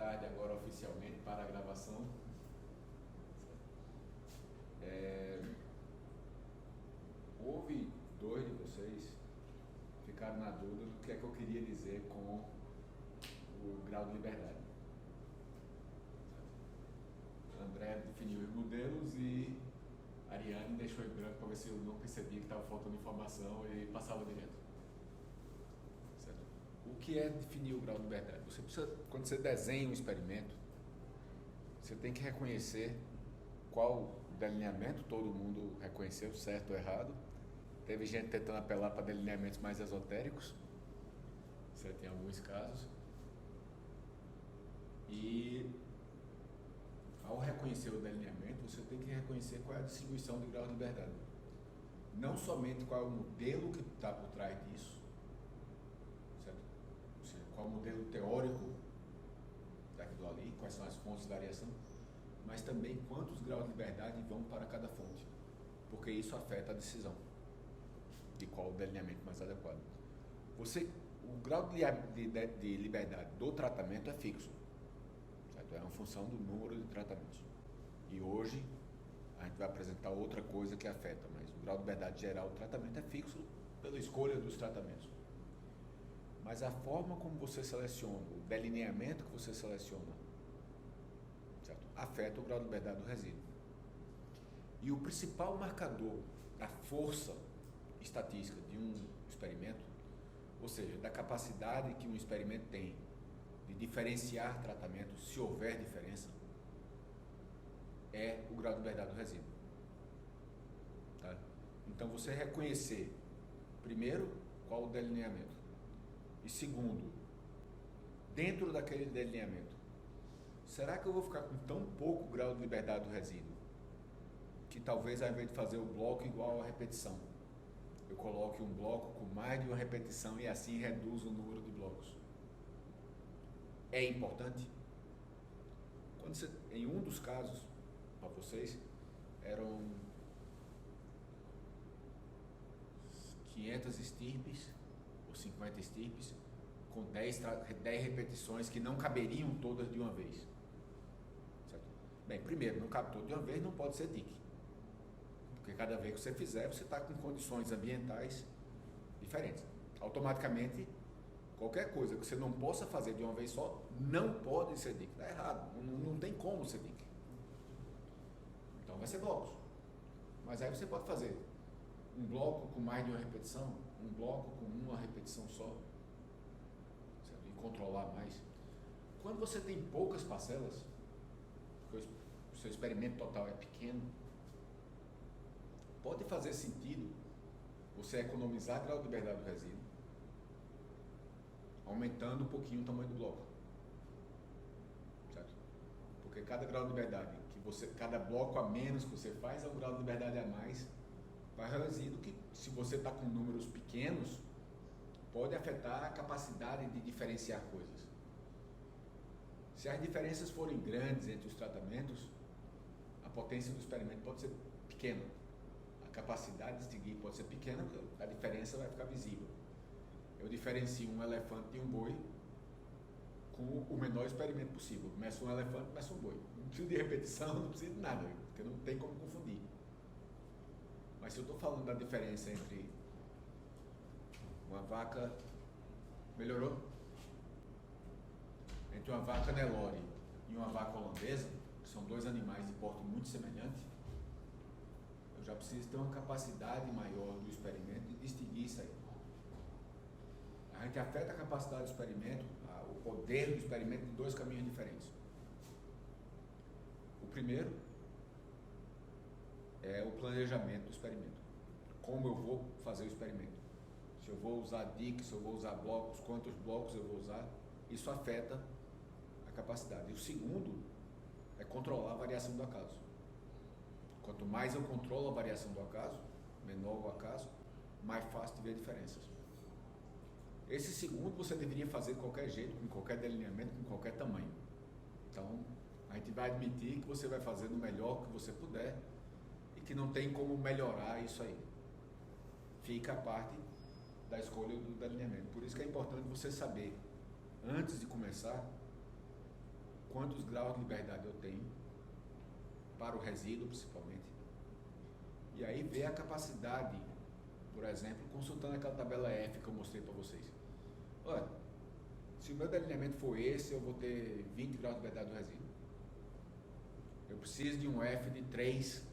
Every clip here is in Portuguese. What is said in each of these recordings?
tarde agora oficialmente para a gravação. Houve dois de vocês ficaram na dúvida do que é que eu queria dizer com o grau de liberdade. André definiu os modelos e Ariane deixou em branco para ver se eu não percebia que estava faltando informação e passava direto. Certo? O que é definir o grau de liberdade? Você precisa, quando você desenha um experimento, você tem que reconhecer qual delineamento, todo mundo reconheceu, certo ou errado. Teve gente tentando apelar para delineamentos mais esotéricos, certo, em alguns casos. E ao reconhecer o delineamento, você tem que reconhecer qual é a distribuição de grau de liberdade. Não somente qual é o modelo que está por trás disso, certo? Ou seja, qual é o modelo teórico daquilo ali, quais são as fontes de variação, mas também quantos graus de liberdade vão para cada fonte, porque isso afeta a decisão de qual o delineamento mais adequado. O grau de liberdade do tratamento é fixo, certo? É uma função do número de tratamentos. E hoje a gente vai apresentar outra coisa que afeta, mas o grau de liberdade geral do tratamento é fixo pela escolha dos tratamentos. Mas a forma como você seleciona, o delineamento que você seleciona, certo? Afeta o grau de liberdade do resíduo. E o principal marcador da força estatística de um experimento, ou seja, da capacidade que um experimento tem de diferenciar tratamentos, se houver diferença, é o grau de liberdade do resíduo. Tá? Então você reconhecer, primeiro, qual o delineamento, e segundo, dentro daquele delineamento, será que eu vou ficar com tão pouco grau de liberdade do resíduo que talvez, ao invés de fazer o bloco igual à repetição, eu coloque um bloco com mais de uma repetição e assim reduzo o número de blocos? É importante? Em um dos casos, para vocês, eram 500 estirpes, ou 50 estirpes, com 10 repetições que não caberiam todas de uma vez. Certo? Bem, primeiro, não cabe tudo de uma vez, não pode ser DIC. Porque cada vez que você fizer, você está com condições ambientais diferentes. Automaticamente, qualquer coisa que você não possa fazer de uma vez só, não pode ser DIC. Está errado, não tem como ser DIC. Então vai ser blocos. Mas aí você pode fazer um bloco com mais de uma repetição, um bloco com uma repetição só, certo? E controlar mais. Quando você tem poucas parcelas, porque o seu experimento total é pequeno, pode fazer sentido você economizar grau de liberdade do resíduo, aumentando um pouquinho o tamanho do bloco, certo? Porque cada grau de liberdade cada bloco a menos que você faz é um grau de liberdade a mais para o resíduo, que, se você está com números pequenos, pode afetar a capacidade de diferenciar coisas. Se as diferenças forem grandes entre os tratamentos, a potência do experimento pode ser pequena. A capacidade de distinguir pode ser pequena, porque a diferença vai ficar visível. Eu diferencio um elefante de um boi com o menor experimento possível. Começa um elefante, começa um boi. Não precisa de repetição, não precisa de nada, porque não tem como confundir. Mas se eu estou falando da diferença entre uma vaca... Melhorou? Entre uma vaca Nelore e uma vaca holandesa, que são dois animais de porte muito semelhante, eu já preciso ter uma capacidade maior do experimento de distinguir isso aí. A gente afeta a capacidade do experimento, o poder do experimento, de dois caminhos diferentes. O primeiro é o planejamento do experimento. Como eu vou fazer o experimento? Se eu vou usar DIC, se eu vou usar blocos, quantos blocos eu vou usar, isso afeta a capacidade. E o segundo é controlar a variação do acaso. Quanto mais eu controlo a variação do acaso, menor o acaso, mais fácil de ver diferenças. Esse segundo você deveria fazer de qualquer jeito, com qualquer delineamento, com qualquer tamanho. Então, a gente vai admitir que você vai fazer no melhor que você puder e que não tem como melhorar isso aí. Fica a parte da escolha do delineamento. Por isso que é importante você saber, antes de começar, quantos graus de liberdade eu tenho, para o resíduo principalmente, e aí ver a capacidade, por exemplo, consultando aquela tabela F que eu mostrei para vocês. Olha, se o meu delineamento for esse, eu vou ter 20 graus de liberdade do resíduo. Eu preciso de um F de 3,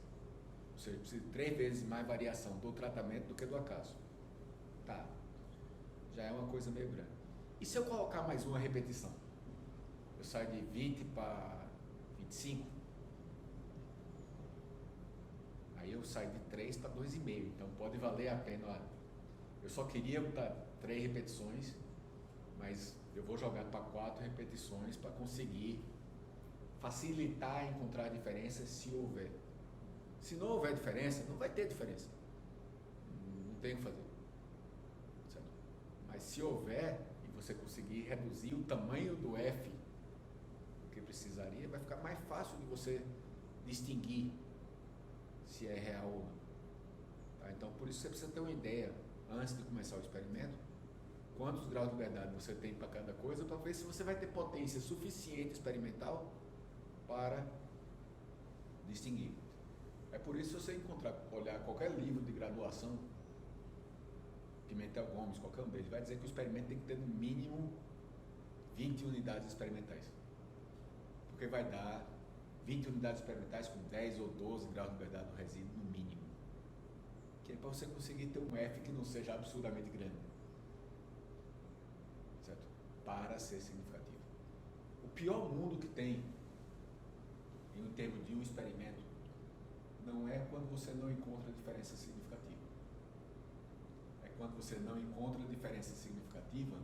ou seja, eu preciso de 3 vezes mais variação do tratamento do que do acaso. Tá, já é uma coisa meio grande. E se eu colocar mais uma repetição? Eu saio de 20 para 25? Aí eu saio de 3 para 2,5. Então pode valer a pena. Ó, eu só queria botar 3 repetições, mas eu vou jogar para 4 repetições para conseguir facilitar encontrar diferenças se houver. Se não houver diferença, não vai ter diferença. Não tem o que fazer. Certo? Mas se houver e você conseguir reduzir o tamanho do F que precisaria, vai ficar mais fácil de você distinguir se é real ou não. Tá? Então, por isso você precisa ter uma ideia, antes de começar o experimento, quantos graus de liberdade você tem para cada coisa, para ver se você vai ter potência suficiente experimental para distinguir. É por isso que você olhar qualquer livro de graduação, Pimentel Gomes, qualquer um deles, vai dizer que o experimento tem que ter no mínimo 20 unidades experimentais. Porque vai dar 20 unidades experimentais com 10 ou 12 graus de liberdade do resíduo no mínimo. Que é para você conseguir ter um F que não seja absurdamente grande. Certo? Para ser significativo. O pior mundo que tem em termos de um experimento não é quando você não encontra diferença significativa. É quando você não encontra diferença significativa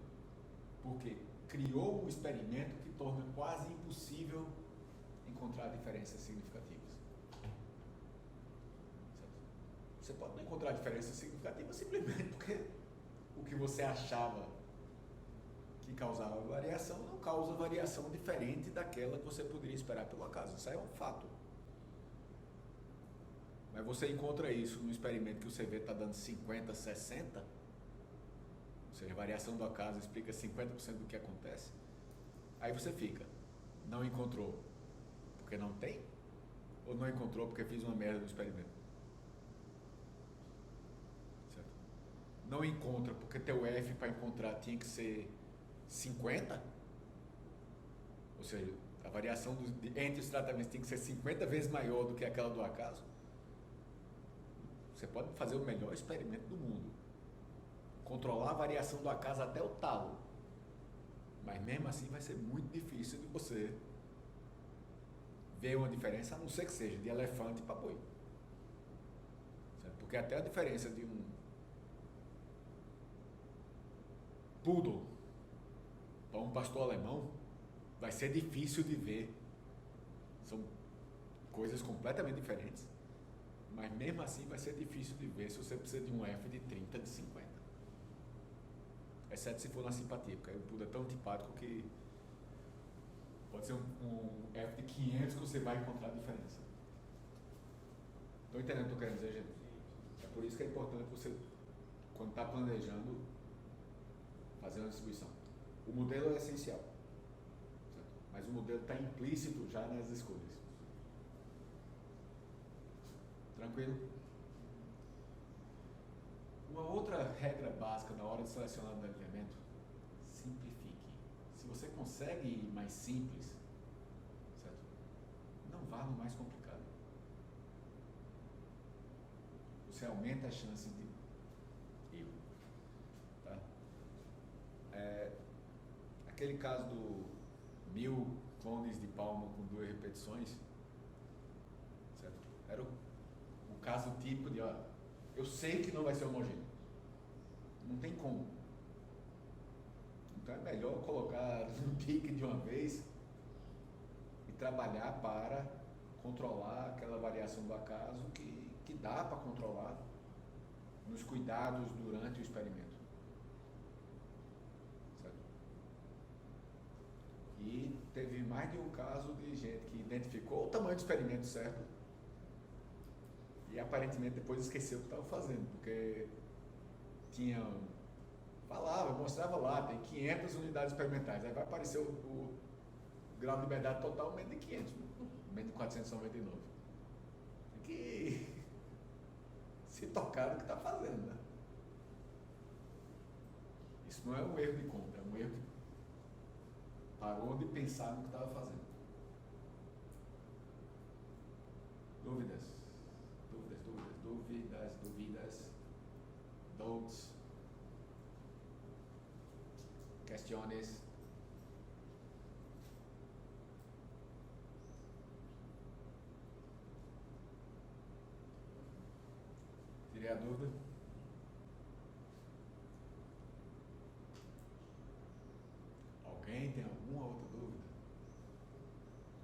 porque criou um experimento que torna quase impossível encontrar diferenças significativas. Certo? Você pode não encontrar diferença significativa simplesmente porque o que você achava que causava variação não causa variação diferente daquela que você poderia esperar pelo acaso. Isso aí é um fato. Mas você encontra isso no experimento que você vê está dando 50, 60, ou seja, a variação do acaso explica 50% do que acontece, aí você fica, não encontrou porque não tem? Ou não encontrou porque fiz uma merda no experimento? Certo? Não encontra porque teu F para encontrar tinha que ser 50? Ou seja, a variação entre os tratamentos tem que ser 50 vezes maior do que aquela do acaso? Você pode fazer o melhor experimento do mundo, controlar a variação do acaso até o talo, mas mesmo assim vai ser muito difícil de você ver uma diferença, a não ser que seja de elefante para boi. Certo? Porque até a diferença de um poodle para um pastor alemão vai ser difícil de ver. São coisas completamente diferentes. Mas mesmo assim vai ser difícil de ver se você precisa de um F de 30, de 50. Exceto se for na simpatia, porque aí o poodle é tão antipático que pode ser um F de 500 que você vai encontrar a diferença. Estão entendendo o que eu quero dizer, gente? É por isso que é importante você, quando está planejando, fazer uma distribuição. O modelo é essencial, certo? Mas o modelo está implícito já nas escolhas. Tranquilo? Uma outra regra básica na hora de selecionar o delineamento: simplifique. Se você consegue ir mais simples, certo? Não vá no mais complicado. Você aumenta a chance de erro. Tá? Aquele caso do 1000 clones de palma com 2 repetições, certo? Era o caso típico de, ó, eu sei que não vai ser homogêneo. Não tem como. Então é melhor colocar um pique de uma vez e trabalhar para controlar aquela variação do acaso que dá para controlar nos cuidados durante o experimento. Certo? E teve mais de um caso de gente que identificou o tamanho do experimento certo e aparentemente depois esqueceu o que estava fazendo, porque mostrava lá, tem 500 unidades experimentais, aí vai aparecer grau de liberdade total menos de 500, menos de 499. Tem que se tocar do que está fazendo, né? Isso não é um erro de compra, é um erro que parou de pensar no que estava fazendo. Dúvidas? Doubts? Questiones? Tirei a dúvida? Alguém tem alguma outra dúvida?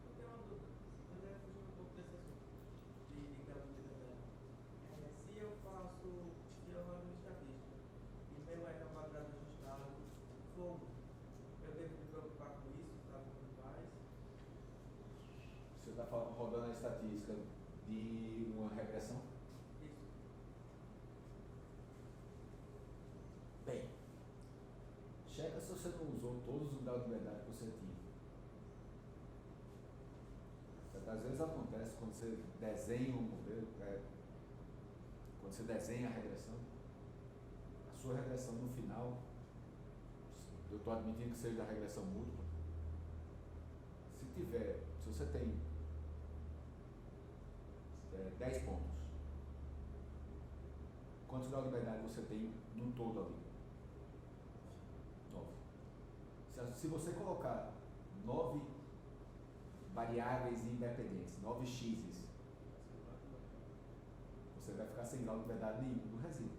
Eu tenho uma dúvida. Se puder fugir um pouco desse assunto de grau de liberdade. Se eu rodo uma estatística e meu R ao quadrado ajustado for 1, eu devo me preocupar com isso, tá? Como faz? Você está rodando a estatística de uma regressão? Isso. Bem, checa se você não usou todos os graus de liberdade que você tinha. Às vezes acontece quando você desenha um modelo, quando você desenha a regressão, a sua regressão no final, eu estou admitindo que seja a regressão múltipla, se você tem 10 pontos, quantos graus de liberdade você tem no todo ali? 9. Se você colocar 9 variáveis independentes, 9 x's, você vai ficar sem grau de liberdade nenhum no resíduo.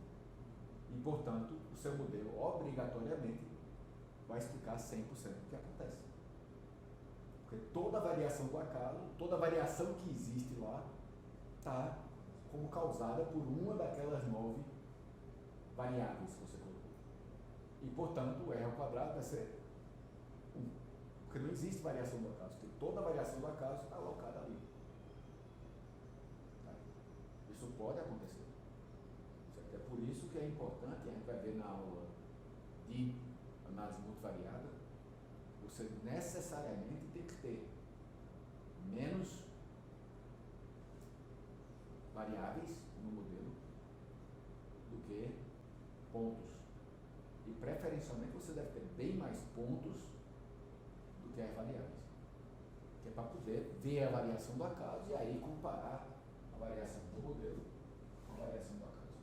E, portanto, o seu modelo obrigatoriamente vai explicar 100% do que acontece. Porque toda variação do acaso, toda variação que existe lá, está como causada por uma daquelas 9 variáveis que você colocou. E, portanto, o R ao quadrado vai ser 1. Porque não existe variação do acaso, porque toda variação do acaso está alocada ali. Tá? Isso pode acontecer. Certo? É por isso que é importante, a gente vai ver na aula de análise multivariada, você necessariamente tem que ter menos variáveis no modelo do que pontos. E preferencialmente você deve ter bem mais pontos do que as variáveis. Que é para poder ver a variação do acaso e aí comparar a variação do modelo com a variação do acaso.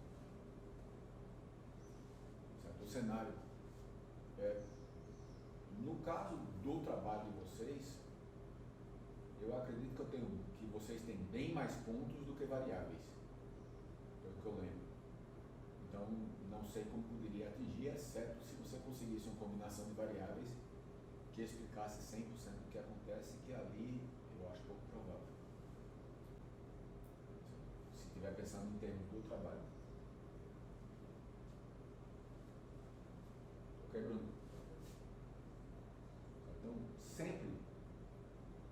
Certo? O cenário. No caso do trabalho de vocês, eu acredito que vocês têm bem mais pontos do que variáveis, pelo que eu lembro. Então, não sei como poderia atingir, exceto se você conseguisse uma combinação de variáveis que explicasse 100% do que acontece, que ali eu acho pouco provável. Se estiver pensando em termos do trabalho. Ok, Bruno? Então, sempre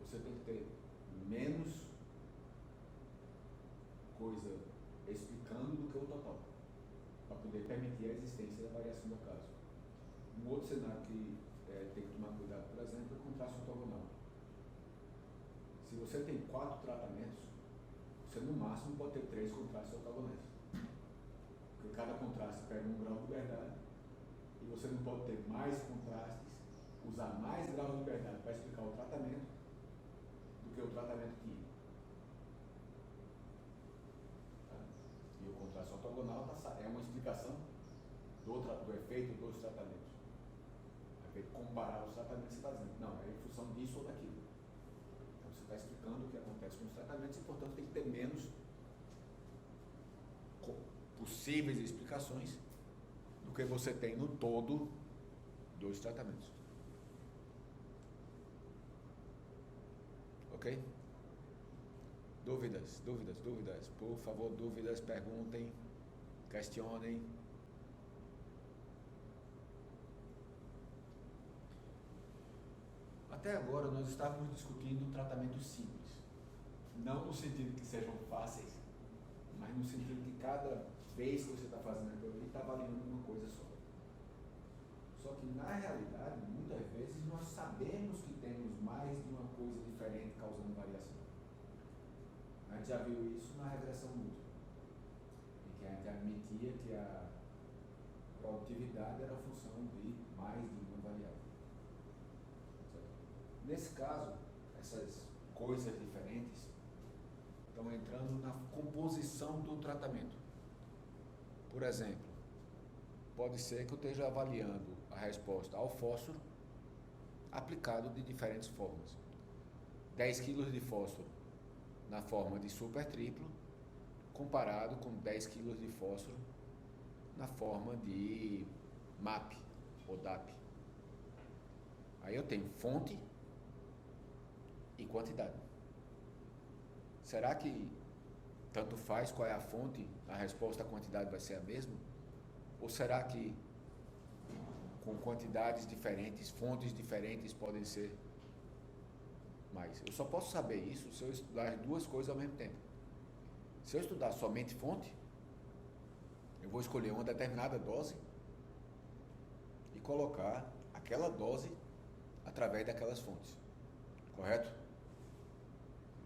você tem que ter menos coisa explicando do que o total, para poder permitir a existência da variação do acaso. Um outro cenário que tem que tomar cuidado, por exemplo, é o contraste ortogonal. Se você tem 4 tratamentos, você no máximo pode ter 3 contrastes ortogonais. Porque cada contraste pega um grau de liberdade e você não pode ter mais contrastes, usar mais grau de liberdade para explicar o tratamento do que o tratamento tinha. Tá? E o contraste ortogonal é uma explicação do efeito dos tratamentos. A efeito comparar os tratamentos, você está dizendo, não, é em função disso ou daquilo. Então você está explicando o que acontece com os tratamentos e, portanto, tem que ter menos possíveis explicações do que você tem no todo dos tratamentos. Ok? Dúvidas? Por favor, dúvidas, perguntem, questionem. Até agora nós estávamos discutindo tratamentos simples. Não no sentido que sejam fáceis, mas no sentido que cada vez que você está fazendo aquilo ali, está valendo uma coisa só. Só que na realidade, muitas vezes nós sabemos que temos mais de uma coisa diferente causando variação. A gente já viu isso na regressão mútua, em que a gente admitia que a produtividade era a função de mais de uma variável. Certo? Nesse caso, essas coisas diferentes estão entrando na composição do tratamento. Por exemplo, pode ser que eu esteja avaliando a resposta ao fósforo aplicado de diferentes formas. 10 kg de fósforo na forma de super triplo, comparado com 10 kg de fósforo na forma de MAP ou DAP. Aí eu tenho fonte e quantidade. Será que tanto faz qual é a fonte, a resposta à quantidade vai ser a mesma? Ou será que com quantidades diferentes, fontes diferentes podem ser mais? Eu só posso saber isso se eu estudar as duas coisas ao mesmo tempo. Se eu estudar somente fonte, eu vou escolher uma determinada dose e colocar aquela dose através daquelas fontes. Correto?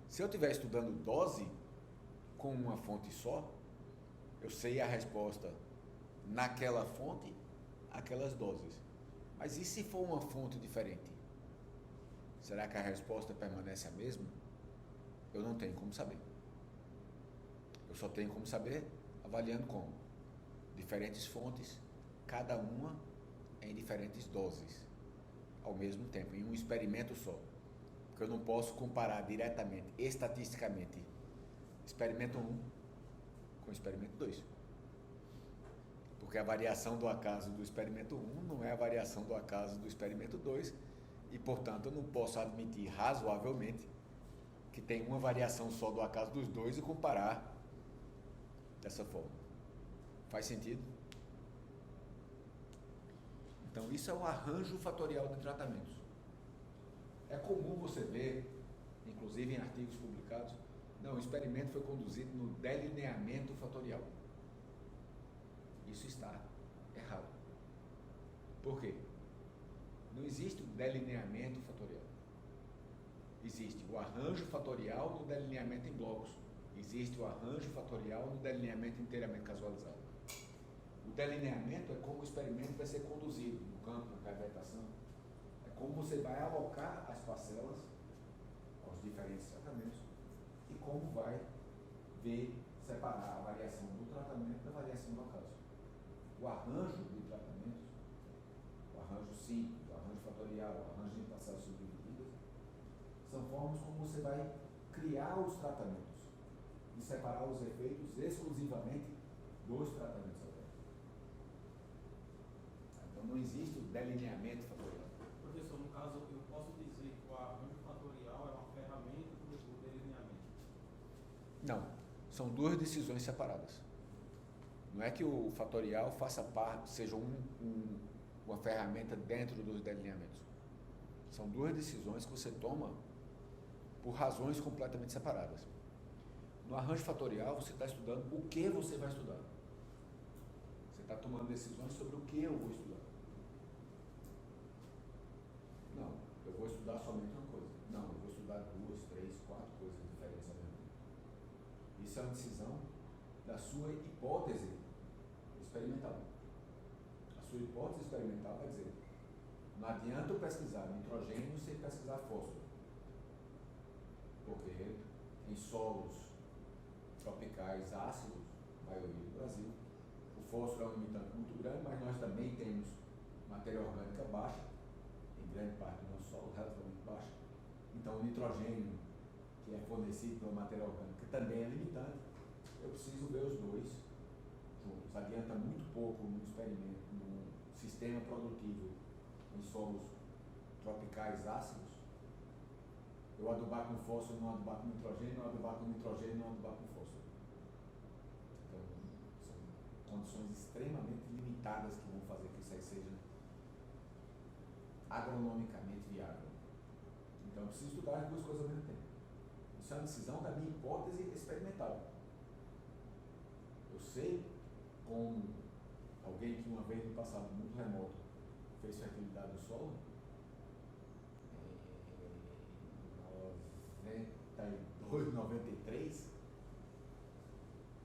Se eu estiver estudando dose com uma fonte só, eu sei a resposta naquela fonte, aquelas doses. Mas e se for uma fonte diferente? Será que a resposta permanece a mesma? Eu não tenho como saber. Eu só tenho como saber avaliando como diferentes fontes, cada uma em diferentes doses, ao mesmo tempo, em um experimento só. Porque eu não posso comparar diretamente, estatisticamente, experimento 1 com experimento 2. Porque a variação do acaso do experimento 1 não é a variação do acaso do experimento 2 e, portanto, eu não posso admitir razoavelmente que tem uma variação só do acaso dos dois e comparar dessa forma. Faz sentido? Então, isso é um arranjo fatorial de tratamentos. É comum você ver, inclusive em artigos publicados, não, o experimento foi conduzido no delineamento fatorial. Isso está errado. Por quê? Não existe o delineamento fatorial. Existe o arranjo fatorial no delineamento em blocos. Existe o arranjo fatorial no delineamento inteiramente casualizado. O delineamento é como o experimento vai ser conduzido no campo, na interpretação. É como você vai alocar as parcelas aos diferentes tratamentos e como vai ver, separar a variação do tratamento da variação do acaso. O arranjo de tratamentos, o arranjo simples, o arranjo fatorial, o arranjo de parcelas subdivididas, são formas como você vai criar os tratamentos e separar os efeitos exclusivamente dos tratamentos alérgicos. Então não existe o delineamento fatorial. Professor, no caso, eu posso dizer que o arranjo fatorial é uma ferramenta do delineamento? Não, são duas decisões separadas. Não é que o fatorial faça parte, seja uma ferramenta dentro dos delineamentos. São duas decisões que você toma por razões completamente separadas. No arranjo fatorial, você está estudando o que você vai estudar. Você está tomando decisões sobre o que eu vou estudar. Não, eu vou estudar somente uma coisa. Não, eu vou estudar 2, 3, 4 coisas diferentes ao mesmo tempo. Isso é uma decisão da sua hipótese experimental. A sua hipótese experimental vai dizer, não adianta eu pesquisar nitrogênio sem pesquisar fósforo. Porque em solos tropicais ácidos, maioria do Brasil, o fósforo é um limitante muito grande, mas nós também temos matéria orgânica baixa, em grande parte do nosso solo, relativamente baixa. Então o nitrogênio, que é fornecido pela matéria orgânica, também é limitante. Eu preciso ver os dois juntos. Adianta muito pouco no experimento, no sistema produtivo em solos tropicais ácidos, eu adubar com fósforo, não adubar com nitrogênio, não adubar com nitrogênio, não adubar com fósforo. Então, são condições extremamente limitadas que vão fazer que isso aí seja agronomicamente viável. Então, eu preciso estudar as duas coisas ao mesmo tempo. Isso é uma decisão da minha hipótese experimental. Eu sei como alguém que uma vez no passado muito remoto fez fertilidade do solo, na 93,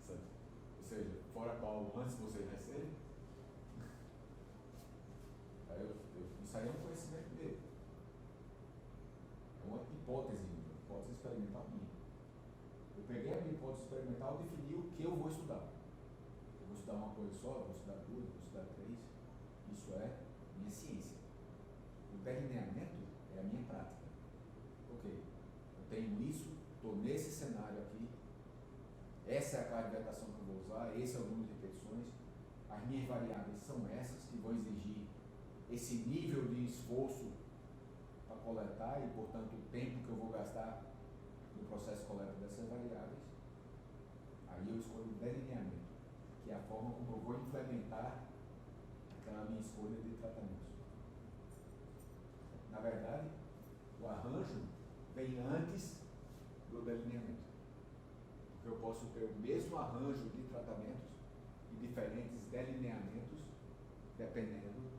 certo? Ou seja, fora qual antes vocês nascerem, isso aí é um conhecimento dele. É uma hipótese experimental minha. Eu peguei a minha hipótese experimental e defini o que eu vou estudar. Eu vou estudar uma coisa só, eu vou estudar duas, eu vou estudar três. Isso é minha ciência. O delineamento é a minha prática. Ok, eu tenho isso, estou nesse cenário aqui, essa é a clarificação que eu vou usar, esse é o número de repetições, as minhas variáveis são essas que vão exigir esse nível de esforço para coletar e, portanto, o tempo que eu vou gastar no processo de coleta dessas variáveis. Aí eu escolho o delineamento, que é a forma como eu vou implementar aquela minha escolha de tratamentos. Na verdade, o arranjo vem antes do delineamento. Porque eu posso ter o mesmo arranjo de tratamentos e diferentes delineamentos dependendo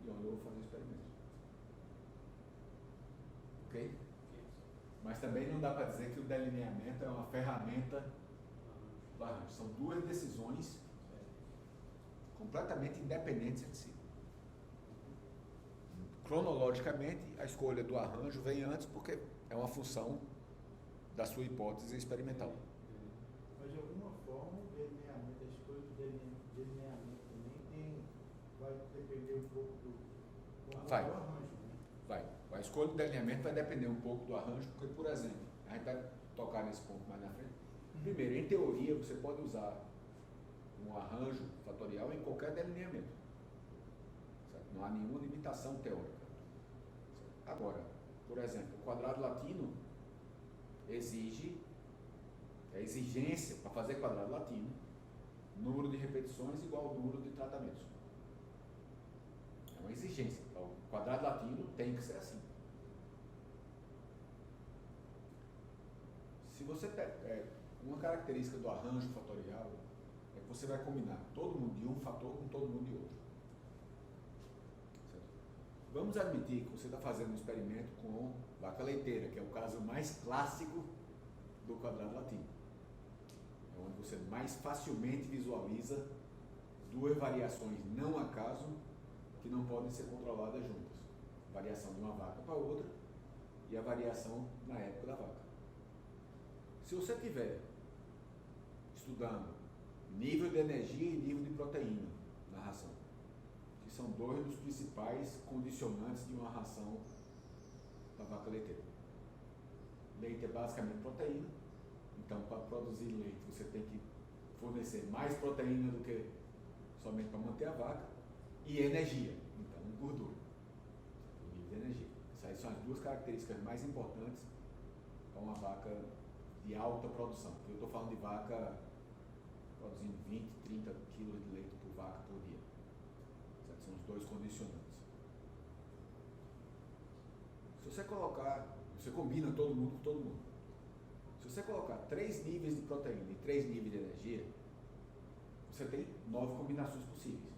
de onde eu vou fazer o experimento. Ok? Mas também não dá para dizer que o delineamento é uma ferramenta do arranjo. São duas decisões completamente independentes entre si. Cronologicamente, a escolha do arranjo vem antes porque é uma função da sua hipótese experimental. Mas de alguma forma o delineamento, a escolha do delineamento também vai depender um pouco do arranjo, né? Vai. A escolha do delineamento vai depender um pouco do arranjo, porque, por exemplo, a gente vai tocar nesse ponto mais na frente. Primeiro, em teoria, você pode usar um arranjo fatorial em qualquer delineamento. Certo? Não há nenhuma limitação teórica. Certo? Agora, por exemplo, o quadrado latino exige, a exigência para fazer quadrado latino, número de repetições igual ao número de tratamentos. É uma exigência. Então, o quadrado latino tem que ser assim. Se você uma característica do arranjo fatorial é que você vai combinar todo mundo de um fator com todo mundo de outro. Certo? Vamos admitir que você está fazendo um experimento com vaca leiteira, que é o caso mais clássico do quadrado latino. É onde você mais facilmente visualiza duas variações não acaso que não podem ser controladas juntas. A variação de uma vaca para outra e a variação na época da vaca. Se você estiver estudando nível de energia e nível de proteína na ração, que são dois dos principais condicionantes de uma ração da vaca leiteira. Leite é basicamente proteína, então para produzir leite você tem que fornecer mais proteína do que somente para manter a vaca, e energia, então gordura, o nível de energia. Essas são as duas características mais importantes para uma vaca de alta produção. Eu estou falando de vaca produzindo 20, 30 quilos de leite por vaca por dia. Certo? São os dois condicionantes. Se você colocar, você combina todo mundo com todo mundo. Se você colocar 3 níveis de proteína e 3 níveis de energia, você tem 9 combinações possíveis.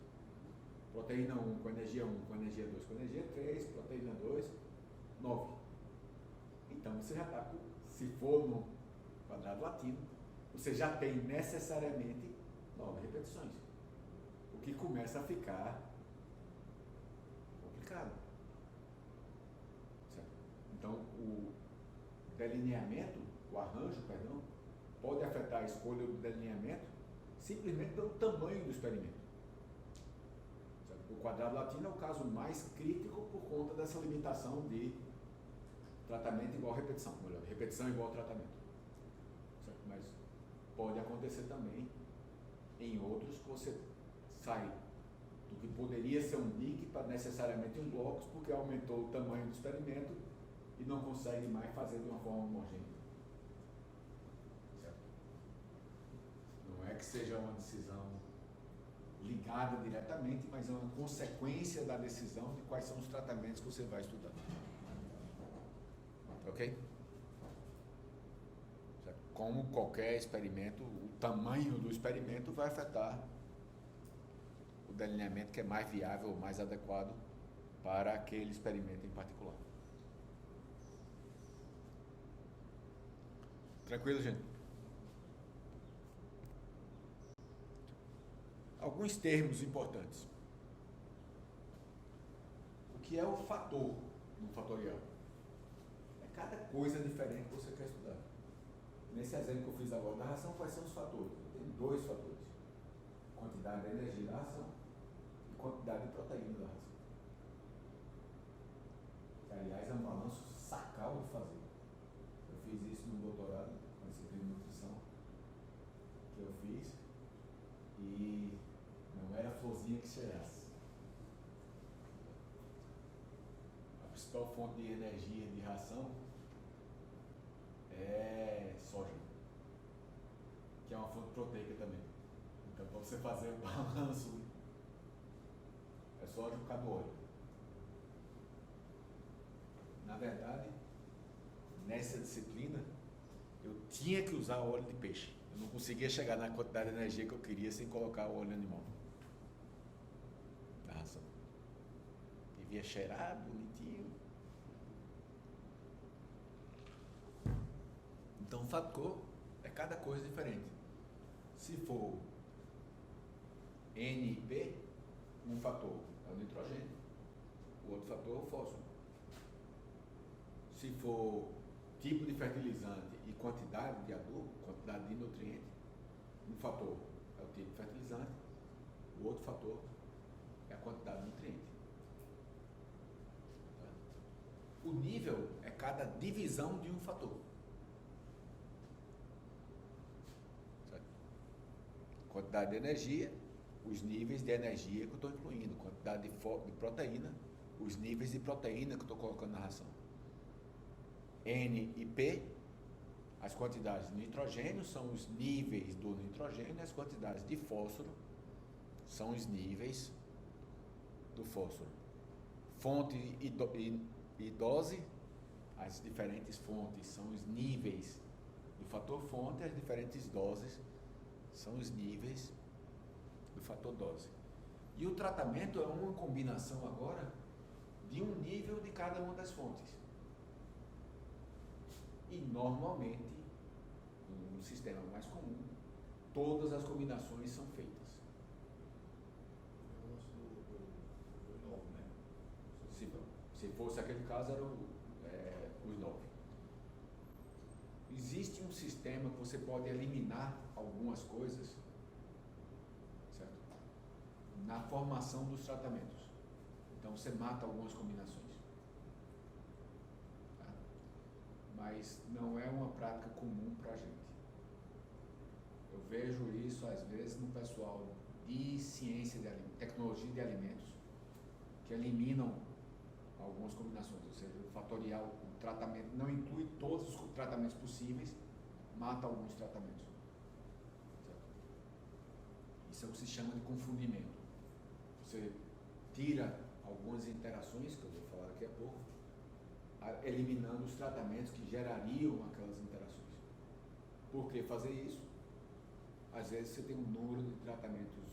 Proteína 1 com energia 1, com energia 2, com energia 3, proteína 2, 9. Então você já está com, se for no quadrado latino, você já tem necessariamente 9 repetições. O que começa a ficar complicado. Certo? Então, o delineamento, o arranjo, perdão, pode afetar a escolha do delineamento simplesmente pelo tamanho do experimento. Certo? O quadrado latino é o caso mais crítico por conta dessa limitação de tratamento igual a repetição, melhor, repetição igual a tratamento. Certo? Mas pode acontecer também em outros que você sai do que poderia ser um NIC para necessariamente um blocos, porque aumentou o tamanho do experimento e não consegue mais fazer de uma forma homogênea. Certo? Não é que seja uma decisão ligada diretamente, mas é uma consequência da decisão de quais são os tratamentos que você vai estudar. Ok? Certo? Como qualquer experimento, o tamanho do experimento vai afetar o delineamento que é mais viável, mais adequado para aquele experimento em particular. Tranquilo, gente? Alguns termos importantes. O que é o fator no fatorial? É cada coisa diferente que você quer estudar. Nesse exemplo que eu fiz agora da ração, quais são os fatores? Eu tenho 2 fatores. Quantidade de energia da ração e quantidade de proteína da ração. Que, aliás, é um balanço sacal de fazer. Eu fiz isso no doutorado, na disciplina de nutrição, que eu fiz, e não era florzinha que cheirasse. A principal fonte de energia de ração é soja, que é uma fonte proteica também. Então, para você fazer o balanço, é soja por causa do óleo. Na verdade, nessa disciplina, eu tinha que usar óleo de peixe. Eu não conseguia chegar na quantidade de energia que eu queria sem colocar o óleo animal na ração. Devia cheirar bonitinho. Então, o fator é cada coisa diferente. Se for N e P, um fator é o nitrogênio, o outro fator é o fósforo. Se for tipo de fertilizante e quantidade de adubo, quantidade de nutriente, um fator é o tipo de fertilizante, o outro fator é a quantidade de nutriente. O nível é cada divisão de um fator. Certo? Quantidade de energia, os níveis de energia que eu estou incluindo, quantidade de proteína, os níveis de proteína que eu estou colocando na ração. N e P, as quantidades de nitrogênio são os níveis do nitrogênio, e as quantidades de fósforo são os níveis do fósforo. Fonte e dose, as diferentes fontes são os níveis do fator fonte, as diferentes doses são os níveis do fator dose. E o tratamento é uma combinação agora de um nível de cada uma das fontes. E normalmente, no sistema mais comum, todas as combinações são feitas. Se fosse aquele caso, eram os 9. Existe um sistema que você pode eliminar algumas coisas, certo? Na formação dos tratamentos. Então você mata algumas combinações. Tá? Mas não é uma prática comum para a gente. Eu vejo isso às vezes no pessoal de ciência de alimentos, tecnologia de alimentos, que eliminam algumas combinações, ou seja, o fatorial, o tratamento não inclui todos os tratamentos possíveis, mata alguns tratamentos. Certo? Isso é o que se chama de confundimento. Você tira algumas interações, que eu vou falar daqui a pouco, eliminando os tratamentos que gerariam aquelas interações. Por que fazer isso? Às vezes você tem um número de tratamentos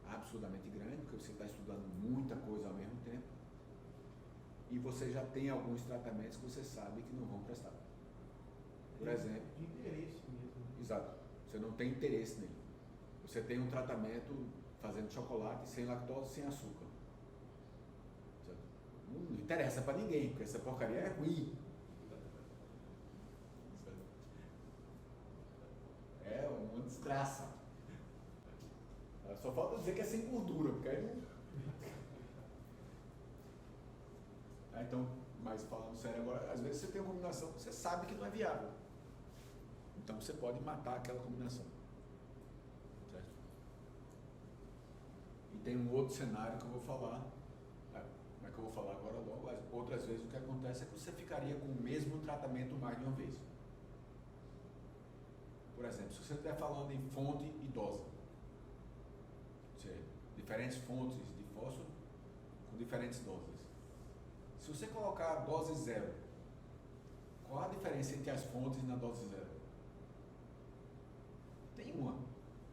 absurdamente grande, porque você está estudando muita coisa ao mesmo tempo, e você já tem alguns tratamentos que você sabe que não vão prestar. Por exemplo... De interesse mesmo. Exato. Você não tem interesse nele. Você tem um tratamento fazendo chocolate sem lactose, sem açúcar. Certo? Não interessa para ninguém, porque essa porcaria é ruim. É uma desgraça. Só falta dizer que é sem gordura, porque aí não... Então, mas falando sério agora, às vezes você tem uma combinação que você sabe que não é viável. Então você pode matar aquela combinação. Certo? E tem um outro cenário que eu vou falar, mas que eu vou falar agora logo. Outras vezes o que acontece é que você ficaria com o mesmo tratamento mais de uma vez. Por exemplo, se você estiver falando em fonte e dose, ou seja, diferentes fontes de fósforo com diferentes doses. Se você colocar a dose 0, qual a diferença entre as fontes na dose 0? Tem uma.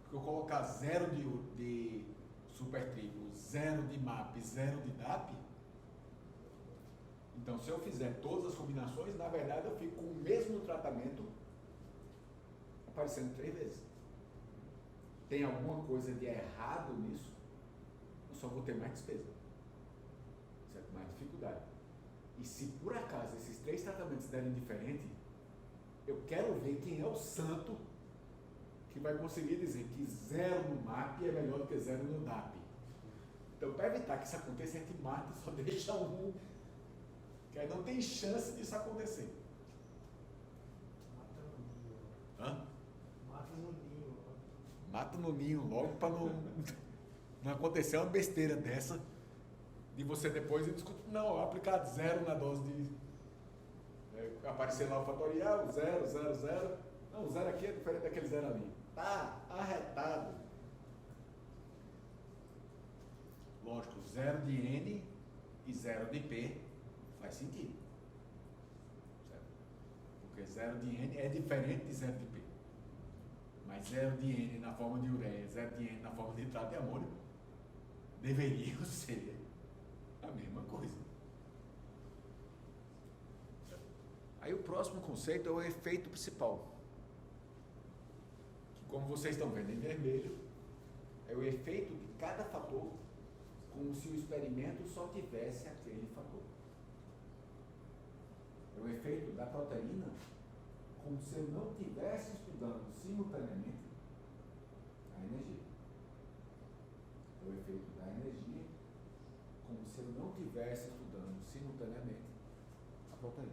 Porque eu colocar 0 de super triplo, 0 de MAP, 0 de DAP, então se eu fizer todas as combinações, na verdade eu fico com o mesmo tratamento aparecendo 3 vezes. Tem alguma coisa de errado nisso? Eu só vou ter mais despesa, certo? Mais dificuldade. E se por acaso esses 3 tratamentos derem diferente, eu quero ver quem é o santo que vai conseguir dizer que 0 no MAP é melhor do que 0 no DAP. Então, para evitar que isso aconteça, a gente mata e só deixa um, que aí não tem chance disso acontecer. Mata no ninho. Hã? Mata no ninho. Mata no ninho logo para não acontecer uma besteira dessa de você depois discutir, não, aplicar 0 na dose de aparecer lá o fatorial, 0, 0, 0. Não, o 0 aqui é diferente daquele 0 ali. Tá arretado. Lógico, 0 de N e 0 de P faz sentido. Certo? Porque 0 de N é diferente de 0 de P. Mas 0 de N na forma de ureia, 0 de N na forma de nitrato de amônio deveriam ser a mesma coisa. Certo? Aí o próximo conceito é o efeito principal. Que, como vocês estão vendo em vermelho, é o efeito de cada fator, como se o experimento só tivesse aquele fator. É o efeito da proteína, como se eu não estivesse estudando simultaneamente a energia. É o efeito da energia, como se eu não estivesse estudando simultaneamente a proteína.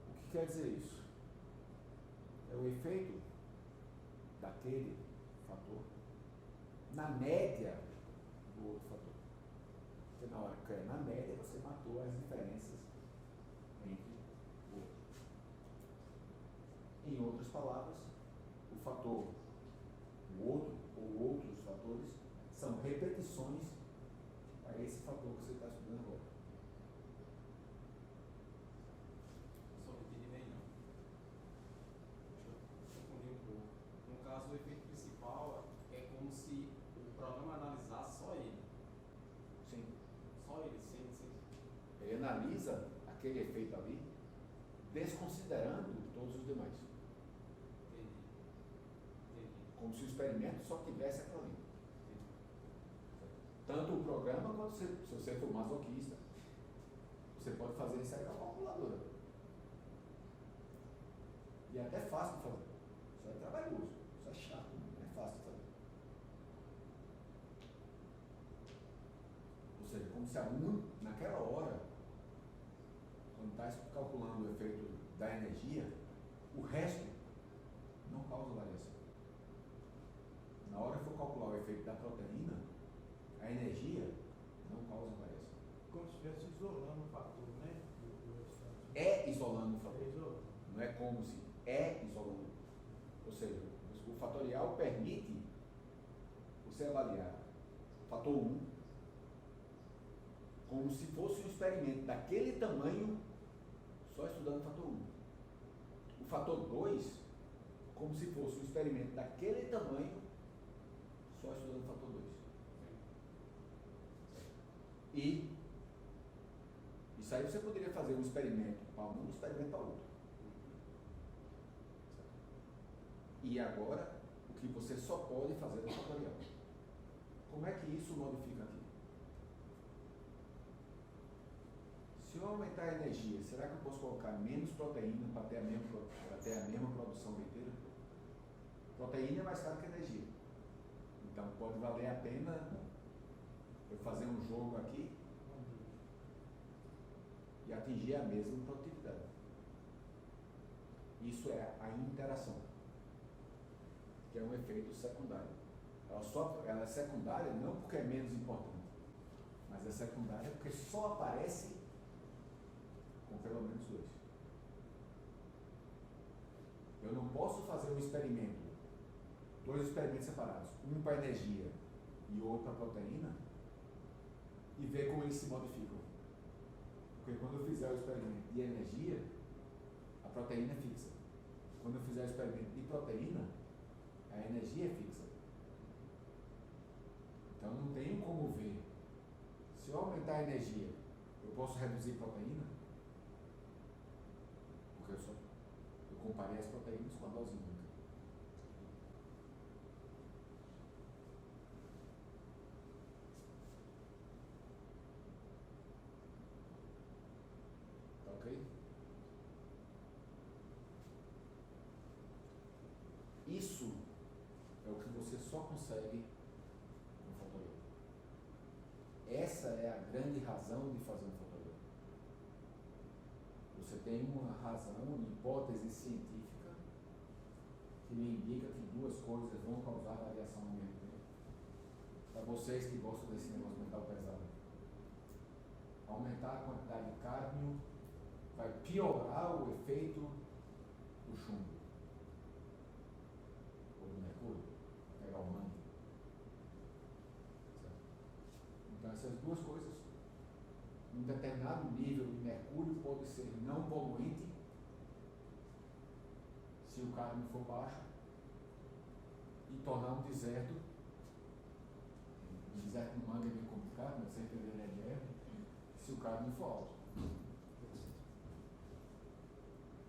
O que quer dizer isso? É o efeito daquele fator na média do outro fator. Porque na hora que é na média, você matou as diferenças entre o outro. Em outras palavras, o fator, o outro ou outros fatores são repetições para esse fator que você está estudando agora. Eu só não entendi bem não. Deixa eu confundir um pouco. No caso, o efeito principal é como se o programa analisasse só ele. Sim. Só ele, sem. Ele analisa aquele efeito ali, desconsiderando todos os demais. Entendi. Como se o experimento só tivesse aquilo ali. Tanto o programa quanto se você for masoquista, você pode fazer isso aí com a calculadora. E é até fácil de fazer. Isso é trabalhoso, isso é chato, não é fácil de fazer. Ou seja, como se naquela hora, quando está calculando o efeito da energia, o resto não causa variação. Na hora que for calcular o efeito da proteína, a energia não causa variação. Como se estivesse isolando o fator, né? É isolando o É fator. isolando. Não é como se, é isolando. Ou seja, o fatorial permite você avaliar o fator 1 como se fosse um experimento daquele tamanho, só estudando o fator 1. O fator 2 como se fosse um experimento daquele tamanho, só estudando o fator 2. E isso aí você poderia fazer um experimento para um e um experimento para outro. E agora, o que você só pode fazer é o fatorial. Como é que isso modifica aqui? Se eu aumentar a energia, será que eu posso colocar menos proteína para ter a mesma produção leiteira? Proteína é mais caro que energia. Então pode valer a pena eu fazer um jogo aqui e atingir a mesma produtividade. Isso é a interação, que é um efeito secundário. Ela é secundária não porque é menos importante, mas é secundária porque só aparece com pelo menos 2. Eu não posso fazer um experimento, 2 experimentos separados, um para energia e outro para proteína, e ver como eles se modificam. Porque quando eu fizer o experimento de energia, a proteína é fixa. Quando eu fizer o experimento de proteína, a energia é fixa. Então não tenho como ver. Se eu aumentar a energia, eu posso reduzir proteína? Porque eu comparei as proteínas com a dose única. Tá ok? Isso é o que você só consegue no fotolog. Essa é a grande razão de fazer um fotolog. Você tem uma razão, uma hipótese científica que lhe indica que duas coisas vão causar variação ao mesmo tempo. Para vocês que gostam desse negócio mental pesado, aumentar a quantidade de cádmio vai piorar o efeito do chumbo ou do mercúrio, pegar o mangue. Certo? Então essas duas coisas, um determinado nível de mercúrio pode ser não poluente se o cádmio for baixo e tornar um deserto. Um deserto no mangue é bem complicado, mas você entender a ideia, se o cádmio for alto.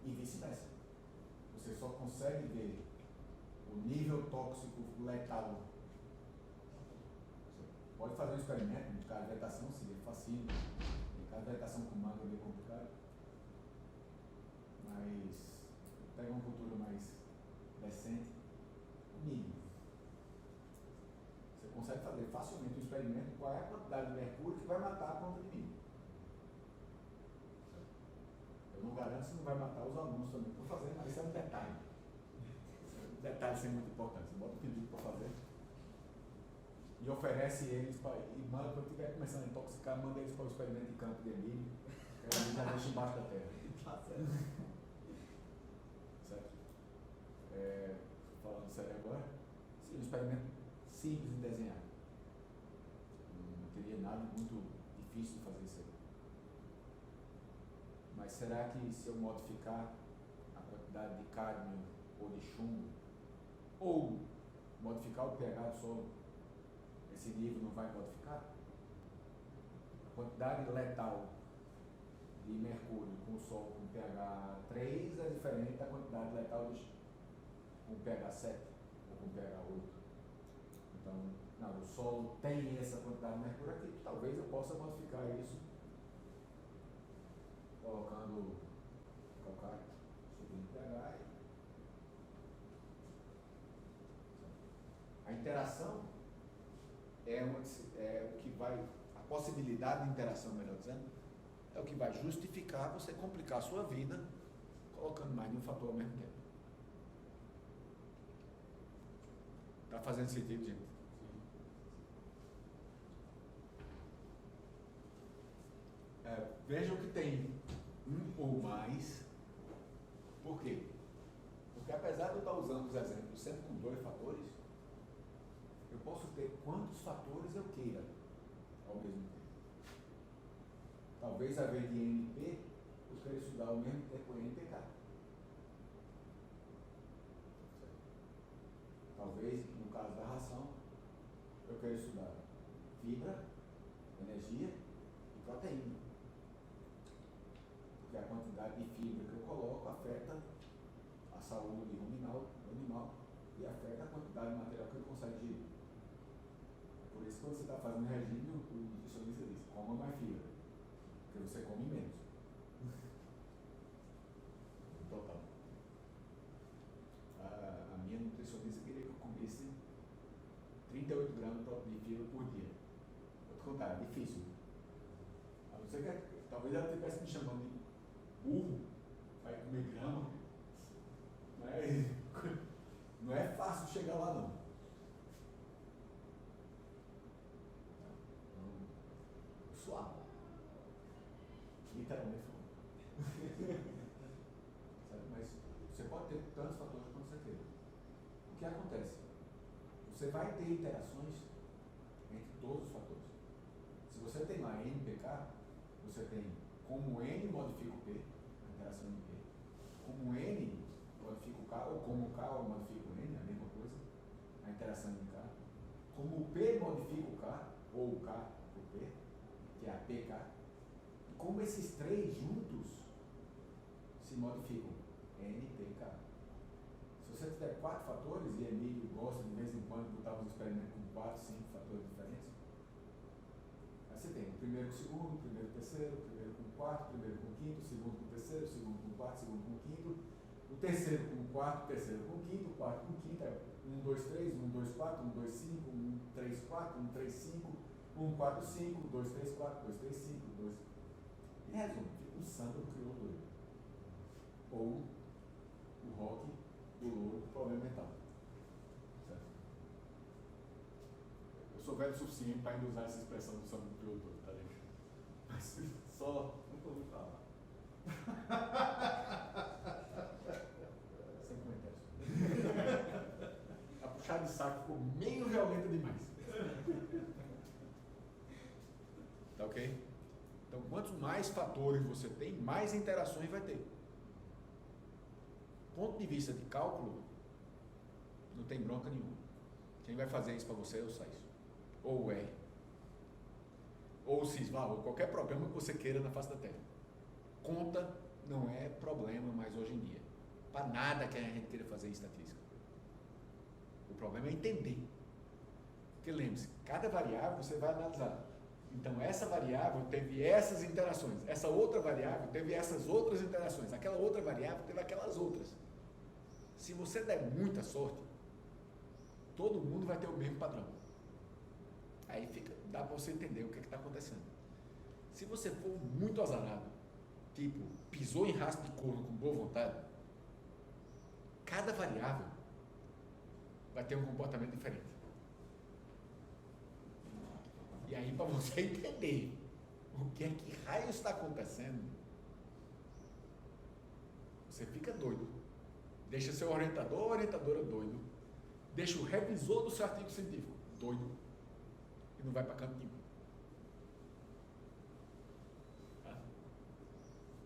E vice-versa. Você só consegue ver o nível tóxico letal. Você pode fazer um experimento, no caso de vegetação seria facílimo. No caso de vegetação com manga é bem complicado. Mas pega uma cultura mais decente, o mínimo. Você consegue fazer facilmente um experimento qual é a quantidade de mercúrio que vai matar a planta de milho. Eu não garanto se não vai matar os alunos também que estão fazendo, mas isso é um detalhe. Um detalhe sem muita importância. Você bota um pedido para fazer e oferece eles para. E manda, quando estiver começando a intoxicar, manda eles para o experimento de campo de milho, que aí já deixa embaixo da terra. Certo? Falando sério agora, sim, um experimento simples de desenhar. Não teria nada muito difícil de fazer isso aí. Mas será que se eu modificar a quantidade de cádmio ou de chumbo, ou modificar o pH do solo, esse nível não vai modificar? A quantidade letal de mercúrio com o solo com pH 3 é diferente da quantidade letal com pH 7 ou com pH 8. Então, não, o solo tem essa quantidade de mercúrio aqui, talvez eu possa modificar isso colocando calcário subindo pH. A interação é o que vai, a possibilidade de interação, melhor dizendo, é o que vai justificar você complicar a sua vida colocando mais de um fator ao mesmo tempo. Está fazendo sentido, gente? Vejam que tem um ou mais. Por quê? Porque apesar de eu estar usando os exemplos sempre com 2 fatores, eu posso ter quantos fatores eu queira ao mesmo tempo. Talvez, a vez de NP, eu queira estudar ao mesmo tempo NPK. Talvez, no caso da ração, eu queira estudar fibra, energia e proteína. Porque a quantidade de fibra que eu coloco afeta a saúde do animal e afeta a quantidade de material que ele consegue digerir. Por isso, quando você está fazendo regime, o nutricionista diz: coma mais fibra, porque você come menos. Total. A minha nutricionista queria que eu comesse 38 gramas de fibra por dia. Vou te contar, é difícil. A não ser que talvez ela estivesse me chamando de burro, vai comer grama. Não é fácil chegar lá, não. Suave. Literalmente suave. Mas você pode ter tantos fatores quanto você queira. O que acontece? Você vai ter interações entre todos os fatores. Se você tem lá NPK, você tem como N modifica o P, a interação em P, como N modifica o K, ou como o K modifica o N, a mesma coisa, a interação em K, como o P modifica o K, ou o K o P, que é a PK, e como esses 3 juntos se modificam. NPK. Se você tiver 4 fatores, e Emílio gosta de vez em quando botar os experimentos com 4, 5 fatores diferentes, aí você tem o primeiro com o segundo, o primeiro com o terceiro, o primeiro com o quarto, o primeiro com o quinto, o segundo com o terceiro, o segundo com o quarto, o segundo com o quinto, o terceiro com o quarto, o terceiro com o quinto, o quarto com o quinto, é 1, 2, 3, 1, 2, 4, 1, 2, 5, 1, 3, 4, 1, 3, 5, 1, 4, 5, 2, 3, 4, 2, 3, 5, 2. Em resumo, fica um samba do crioulo doido. Ou o rock do louro do problema mental. Certo? Eu sou velho o suficiente para ainda usar essa expressão do samba do crioulo doido, tá ligado? Mas só nunca ouvi falar. Sem comentários. A puxada de saco ficou meio violenta demais. Tá ok? Então, quantos mais fatores você tem, mais interações vai ter. Do ponto de vista de cálculo, não tem bronca nenhuma. Quem vai fazer isso para você é o SAIS. Ou o R. Ou o CISVA, ou qualquer programa que você queira na face da Terra. Conta não é problema mais hoje em dia. Para nada que a gente queira fazer estatística. O problema é entender. Porque lembre-se, cada variável você vai analisar. Então, essa variável teve essas interações, essa outra variável teve essas outras interações, aquela outra variável teve aquelas outras. Se você der muita sorte, todo mundo vai ter o mesmo padrão. Aí dá para você entender o que está acontecendo. Se você for muito azarado, tipo, pisou em rastro de corno com boa vontade, cada variável vai ter um comportamento diferente. E aí, para você entender o que é que raio está acontecendo, você fica doido. Deixa seu orientador ou orientadora doido. Deixa o revisor do seu artigo científico doido. E não vai para canto nenhum. Tá?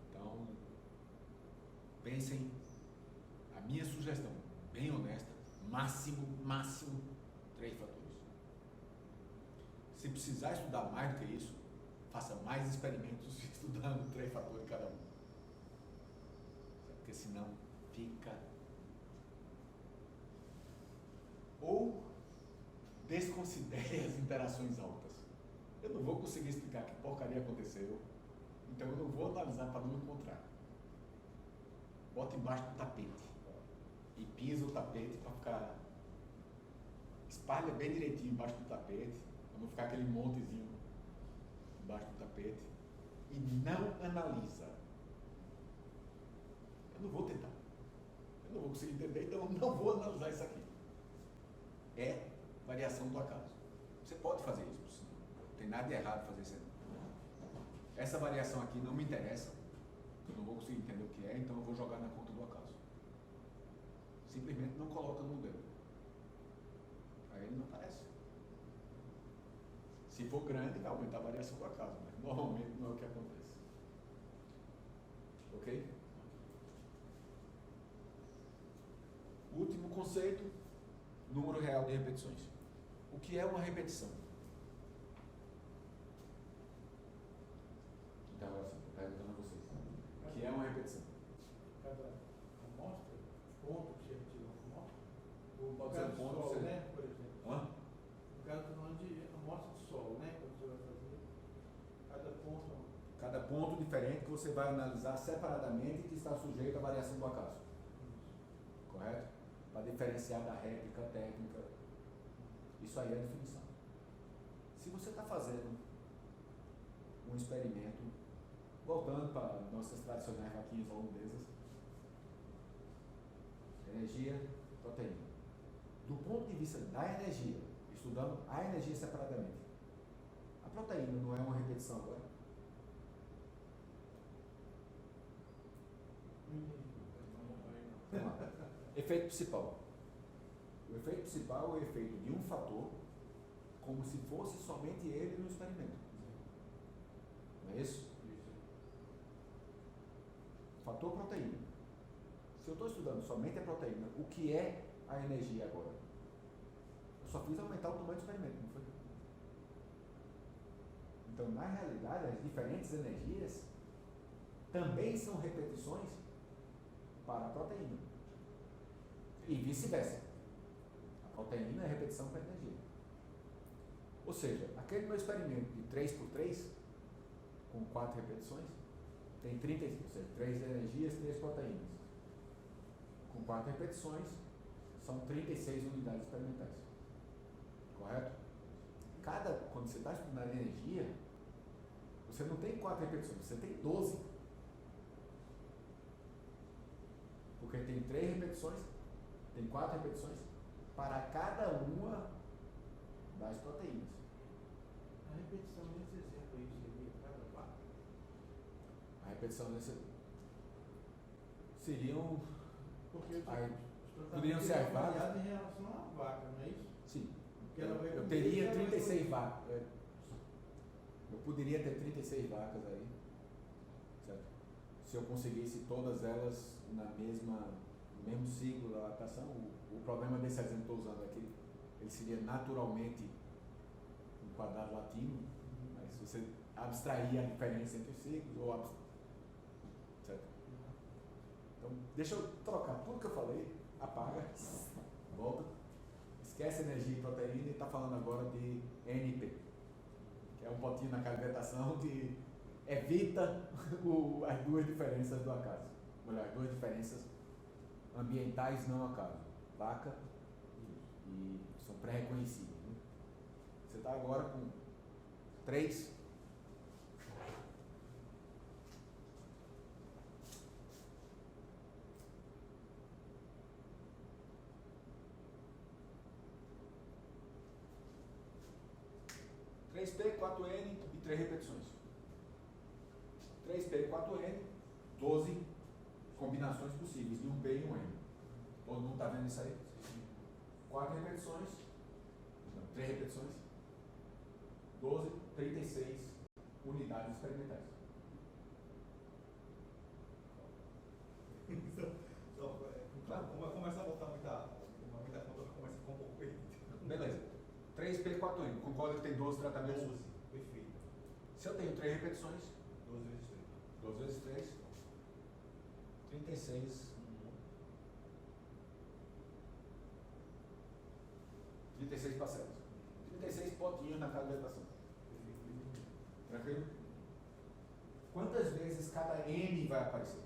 Então, pensem, a minha sugestão, bem honesta, máximo 3 fatores. Se precisar estudar mais do que isso, faça mais experimentos estudando 3 fatores cada um. Porque senão fica... Ou desconsidere as interações altas. Eu não vou conseguir explicar que porcaria aconteceu, então eu não vou analisar para não encontrar. Bota embaixo do tapete. E pisa o tapete para ficar... Espalha bem direitinho embaixo do tapete, para não ficar aquele montezinho embaixo do tapete. E não analisa. Eu não vou tentar. Eu não vou conseguir entender, então eu não vou analisar isso aqui. É variação do acaso. Você pode fazer isso, por sinal. Não tem nada de errado fazer isso. Essa variação aqui não me interessa. Eu não vou conseguir entender o que é, então eu vou jogar na conta do acaso. Simplesmente não coloca no modelo. Aí ele não aparece. Se for grande, vai aumentar a variação do acaso, mas normalmente não é o que acontece. Ok? Último conceito, número real de repetições. O que é uma repetição? Então, agora sim, perguntando a vocês. O que é uma repetição? Cada amostra, ponto que você retira uma amostra, ou Pode ser um ponto, solo, você... né, por exemplo. Hã? No caso, estou falando de amostra de solo, né, quando você vai fazer cada ponto. Cada ponto diferente que você vai analisar separadamente que está sujeito à variação do acaso. Correto? Para diferenciar da réplica técnica. Isso aí é a definição. Se você está fazendo um experimento, voltando para nossas tradicionais vaquinhas holandesas, energia, proteína. Do ponto de vista da energia, estudando a energia separadamente, a proteína não é uma repetição agora? Vamos lá. Efeito principal. O efeito principal é o efeito de um fator, como se fosse somente ele no experimento. Não é isso? Fator proteína. Se eu estou estudando somente a proteína, o que é a energia agora? Eu só fiz aumentar o tamanho do experimento, não foi? Então, na realidade, as diferentes energias também são repetições para a proteína. E vice-versa. A proteína é repetição para energia. Ou seja, aquele meu experimento de 3x3, com 4 repetições, tem 30, ou seja, 3 energias, 3 proteínas. Com 4 repetições, são 36 unidades experimentais. Correto? Quando você está estudando energia, você não tem 4 repetições, você tem 12. Porque tem 3 repetições, tem 4 repetições para cada uma das proteínas. A repetição nesse exemplo aí seria cada vaca? A repetição desse seriam. Porque poderiam ser as vacas. avaliado em relação à vaca, não é isso? Sim. Porque ela vai Eu comer teria e ela vai 36 comer. vacas. Eu poderia ter 36 vacas aí. Certo? Se eu conseguisse todas elas no mesmo ciclo da adaptação. O problema desse exemplo que eu estou usando aqui, ele seria naturalmente um quadrado latino, mas se você abstrair a diferença entre os ciclos, certo? Então, deixa eu trocar tudo que eu falei, apaga, volta, esquece energia e proteína e está falando agora de NP, que é um potinho na calibração que evita as duas diferenças do acaso. Olha, as duas diferenças ambientais não acaso. Vaca e são pré-reconhecidas. Né? Você está agora com 3. P, 4N e 3 repetições. 3P, 4N, 12 combinações possíveis de um P e um N. Todo mundo está vendo isso aí? 4 repetições, não, 3 repetições, 12, 36 unidades experimentais. Claro, começa a botar muita conta, começa a ficar um pouco perdido. Beleza. 3P, 4N. Concorda que tem 12 tratamentos? 12, perfeito. Se eu tenho 3 repetições, 12 vezes 3. 12 vezes 3, 36. 36 parcelas. 36 potinhos na calibração. Tranquilo? Quantas vezes cada N vai aparecer?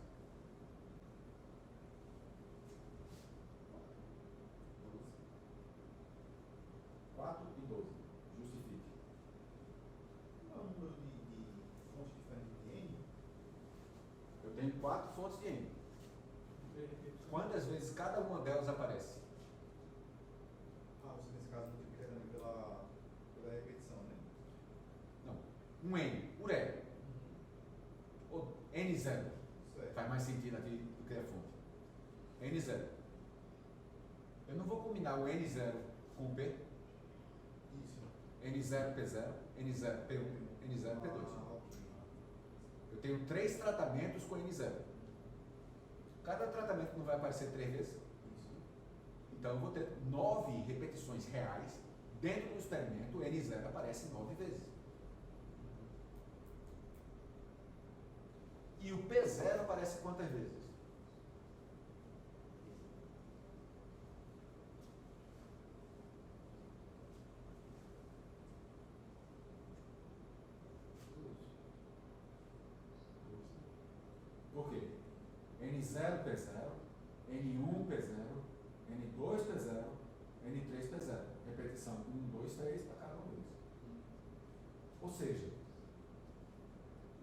4 e 12. Justifique. Qual é o número de fontes diferentes de N? Eu tenho 4 fontes de N. Quantas vezes cada uma delas aparece? Você nesse caso multiplica também pela repetição, né? Não. Um N, ureia. Ou N0. Certo. Faz mais sentido aqui do que a fonte. N0. Eu não vou combinar o N0 com o P. Isso. N0P0, N0P1, N0P2. Ok. Eu tenho 3 tratamentos com N0. Cada tratamento não vai aparecer 3 vezes. Isso. Então eu vou ter 9 repetições reais. Dentro do experimento, o N0 aparece 9 vezes. E o P0 aparece quantas vezes? Por quê? N0 P0, N1 P0, N2 P0, N3 P0. Repetição 1, 2, 3 para cada um deles. Ou seja,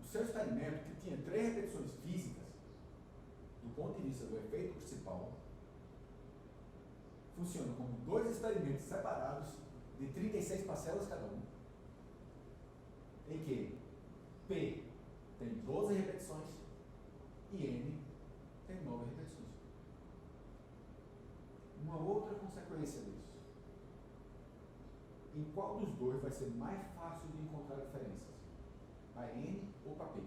o seu experimento, que tinha 3 repetições físicas, do ponto de vista do efeito principal, funciona como 2 experimentos separados de 36 parcelas cada um, em que P tem 12 repetições e N tem 9 repetições. Uma outra consequência disso. Em qual dos dois vai ser mais fácil de encontrar diferenças? Para N ou para P?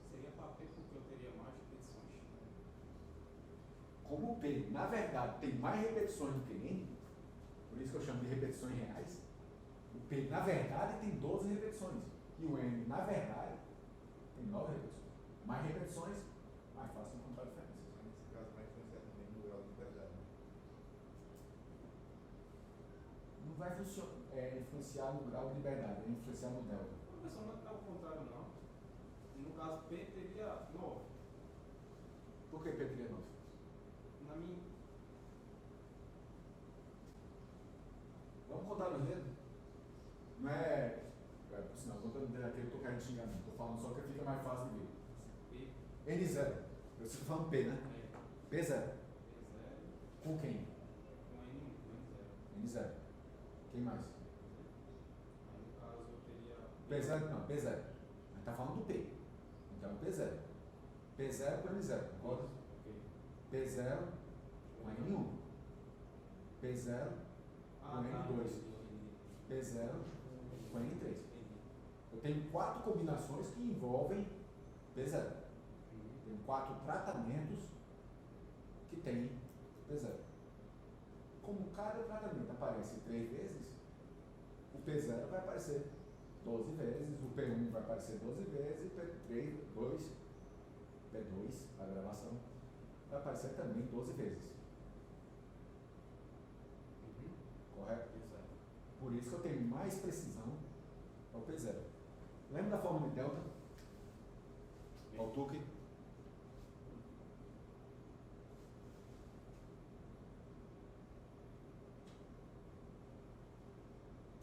Seria para P porque eu teria mais repetições. Como o P, na verdade, tem mais repetições do que N, por isso que eu chamo de repetições reais, o P, na verdade, tem 12 repetições. E o N, na verdade, tem 9 repetições. Mais repetições, mais fácil encontrar diferenças. Nesse caso, vai influenciar também no grau de liberdade. Não vai influenciar no grau de liberdade, vai influenciar no delta. Professor, não é ao contrário, não. No caso, P teria 9. Por que P teria 9? Na minha. Vamos contar nos dedos? Não é. Não, contando aqui, eu estou querendo xingar, não. Estou falando só que fica mais fácil de ver. P. N0. Eu estou falando P, né? É. P0. P0. Com quem? Com N1. N0. Quem mais? Aí, no caso, eu teria. P0, não, P0. A gente está falando do P. Então, P0. P0 com N0, concorda? Ok. P0 com N1. P0 com N2. P0 com N3. Eu tenho 4 combinações que envolvem P0. Tenho 4 tratamentos que tem P0. Como cada tratamento aparece 3 vezes, o P0 vai aparecer 12 vezes, o P1 vai aparecer 12 vezes, e P3, P2, a gravação, vai aparecer também 12 vezes. Correto? Exato. Por isso que eu tenho mais precisão ao P0. Lembra da fórmula de delta? Altuque?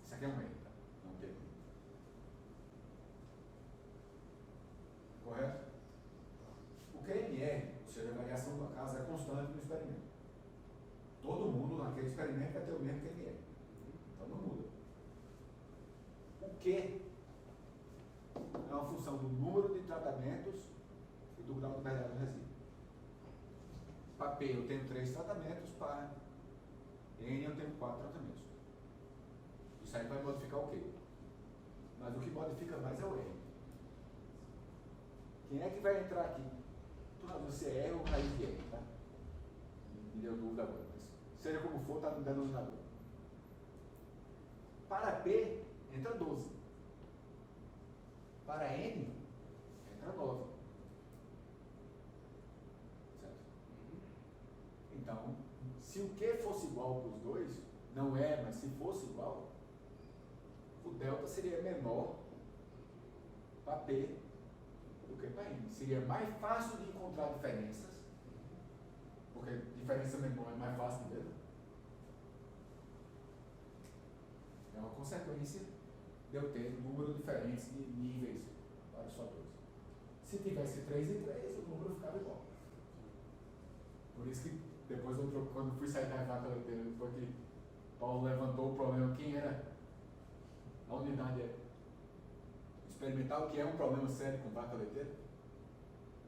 Isso aqui é um N, tá? Não tem. Correto? O QMR, ou seja, a variação da casa, é constante no experimento. Todo mundo naquele experimento vai ter o mesmo QMR. Então não muda. O Q é uma função do número de tratamentos e do grau de liberdade do resíduo. Para P eu tenho 3 tratamentos, para N eu tenho 4 tratamentos. Isso aí vai modificar o Q. Mas o que modifica mais é o R. Quem é que vai entrar aqui? Você é o raiz de R, tá? Me deu dúvida agora. Mas seja como for, está no denominador. Para P, entra 12. Para N, entra 9. Certo? Então, se o Q fosse igual para os dois, não é, mas se fosse igual, o delta seria menor para P do que para N. Seria mais fácil de encontrar diferenças, porque diferença menor é mais fácil de ver. É uma consequência de eu ter número diferentes de níveis para os fatores. Se tivesse 3 e 3, o número ficava igual. Por isso que depois, quando fui sair da vaca leiteira, foi que Paulo levantou o problema, quem era a unidade experimental, que é um problema sério com vaca leiteira.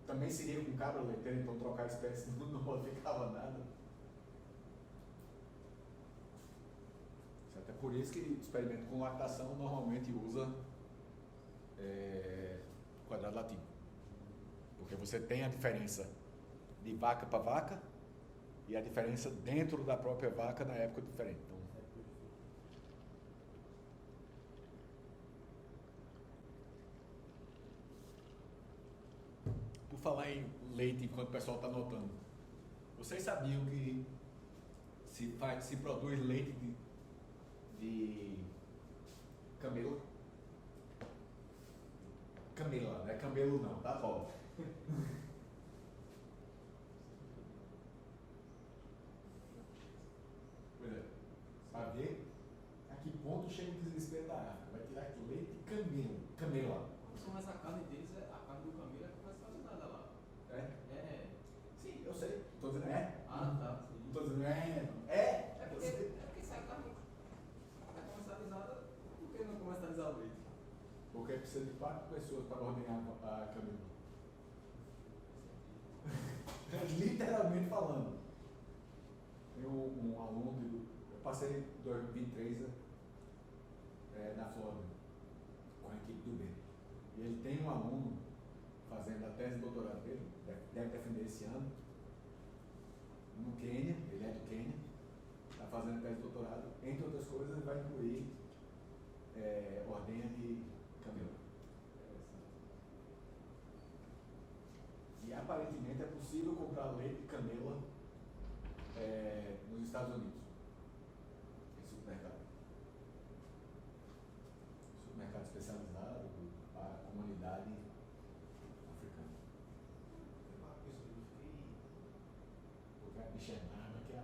Também seria com cabra leiteira, então trocar espécie não modificava nada. Até por isso que experimento com lactação normalmente usa quadrado latino. Porque você tem a diferença de vaca para vaca e a diferença dentro da própria vaca na época diferente. Então, por falar em leite, enquanto o pessoal está anotando, vocês sabiam que se produz leite de camelo? Camela, não é camelo não, tá bom. Pois é, para ver a que ponto chega o desespero da África. Vai tirar leite de camelo, camela. Mas a carne deles, a carne do camelo é comercializada lá. É? É. Sim, eu sei. Estou dizendo é. Ah, tá. Não estou dizendo é. É porque se a carne é comercializada, por que não comercializar o leite? Porque precisa de 4 pessoas para ordenar a camelo. Literalmente falando. Tem um aluno, eu passei em 2023 na Flórida, com a equipe do B. E ele tem um aluno fazendo a tese de doutorado dele, deve defender esse ano, no Quênia, ele é do Quênia, está fazendo a tese de doutorado, entre outras coisas, ele vai incluir ordenha de camelo. aparentemente é possível comprar leite de camela nos Estados Unidos, em supermercado. Supermercado especializado para a comunidade africana. Porque a bicha é nada que é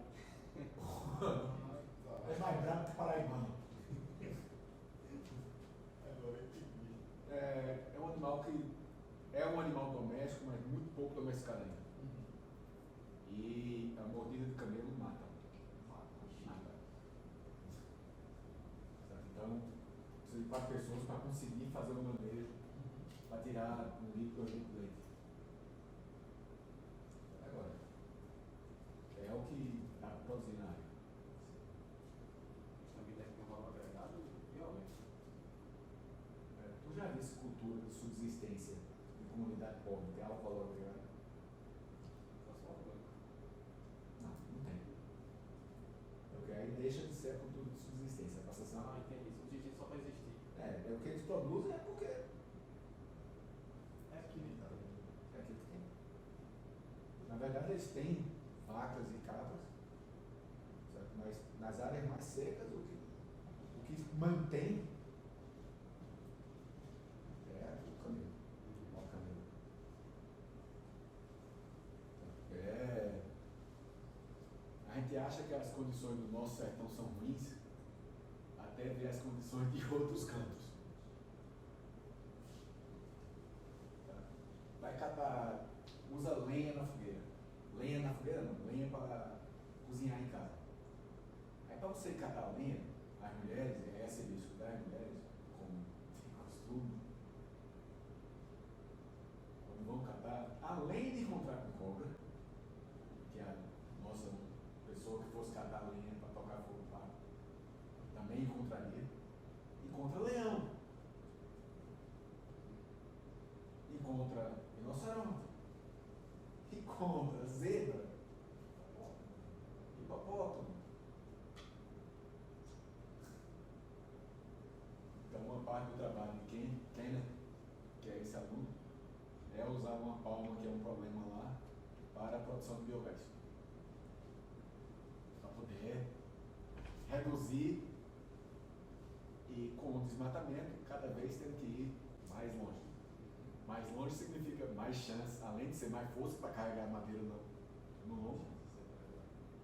mais bravo que paraibano. É um animal que é um animal doméstico, mas muito pouco domesticado ainda. E a mordida de camelo mata. Mata. Então, precisa de 4 pessoas para conseguir fazer um manejo para tirar 1 litro, 2 litros de leite. Agora, é o que dá para produzir na área. Também deve ter um valor agregado violento. Tu já viste cultura de subsistência de comunidade pobre, tem algo valor agregado? Não, não tem. Porque aí deixa de ser a cultura de subsistência, passa a ser Ah, entendi. Subsistir só para existir. É o que eles produzem é porque é aquilo que tá. aquilo que tem. Na verdade eles têm vacas e cabras, certo? Mas nas áreas mais secas o que mantém é o camelo. O camelo. A gente acha que as condições do nosso sertão são ruins até ver as condições de outros cantos. Tá? Vai catar, usa lenha na fogueira. Lenha na fogueira não, lenha para cozinhar em casa. Aí para você catar lenha, as mulheres, é serviço das mulheres, como de costume, quando vão catar, além de encontrar com cobra, que é a nossa pessoa que fosse catar lenha para tocar fogo no papo, também encontraria, encontra leão, encontra rinoceronte, encontra zebra, hipopótamo. Então uma parte do trabalho de quem que é esse aluno, é usar uma palma, que é um problema lá, para a produção de biogás. Para poder reduzir e com o desmatamento, cada vez tendo que ir mais longe. Mais longe significa mais chance, além de ser mais força para carregar a madeira no lombo,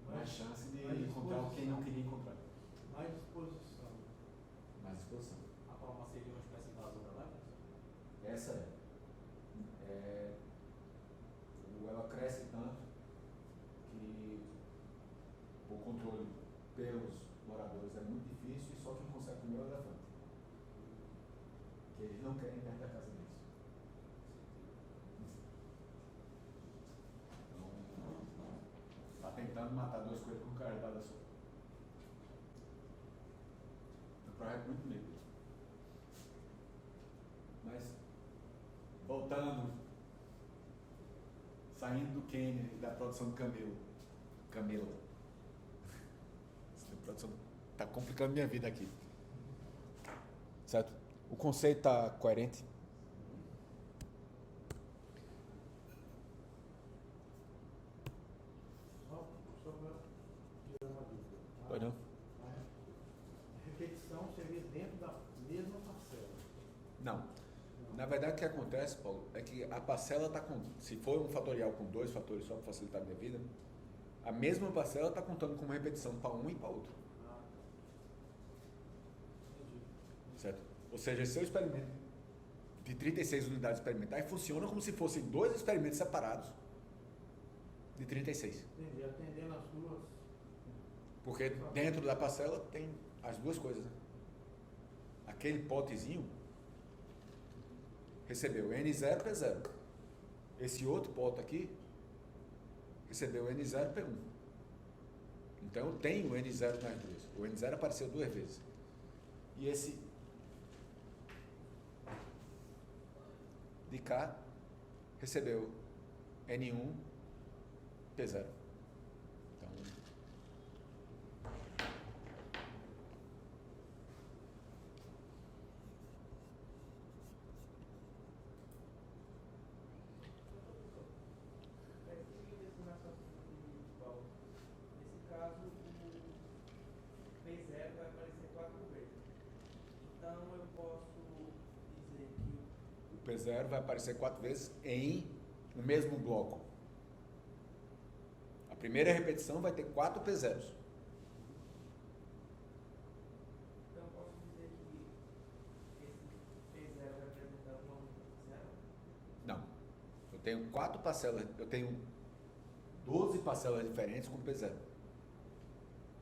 mais chance de encontrar quem não queria encontrar. Mais disposição. Mais exposição. A palma seria uma espécie invasora lá? Essa ela cresce tanto que o controle pelos moradores é muito difícil e só quem consegue comer é o elefante. Que eles não querem perto da casa deles. Então, está tentando matar 2 coelhos com um cajadada só. É um projeto muito bonito. Mas, voltando, saindo do Quênia e da produção de camelo. Essa produção está complicando minha vida aqui. Certo? O conceito está coerente? Só para tirar uma dúvida. Pode não? A repetição seria dentro da mesma parcela. Não. Na verdade, o que acontece, Paulo, é que a parcela está com... Se for um fatorial com 2 fatores só para facilitar a minha vida, a mesma parcela está contando com uma repetição para um e para outro. Entendi. Certo? Ou seja, seu experimento de 36 unidades experimentais funciona como se fossem 2 experimentos separados de 36. Entendi. Atendendo as duas. Porque dentro da parcela tem as duas coisas. Né? Aquele potezinho recebeu N0, P0. Esse outro pote aqui recebeu N0, P1. Então eu tenho o N0 nas duas. O N0 apareceu 2 vezes. E esse de cá recebeu N1, P0. Então, Então eu posso dizer que O P0 vai aparecer 4 vezes em no mesmo bloco. A primeira repetição vai ter 4 P0s. então eu posso dizer que esse P0 representa uma única parcela? Não. Eu tenho 4 parcelas, eu tenho 12 parcelas diferentes com P0.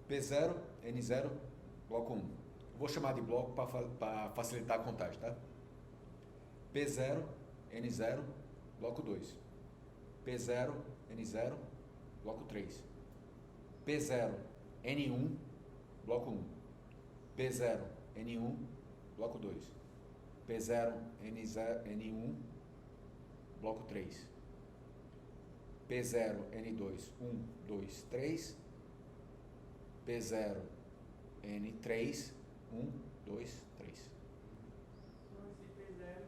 P0, N0, bloco 1. Vou chamar de bloco para facilitar a contagem, tá? P0, N0, bloco 2. P0, N0, bloco 3. P0, N1, bloco 1. P0, N1, bloco 2. P0, N0, N1, bloco 3. P0, N2, 1, 2, 3. P0, N3, 1, 2, 3. Então esse P0,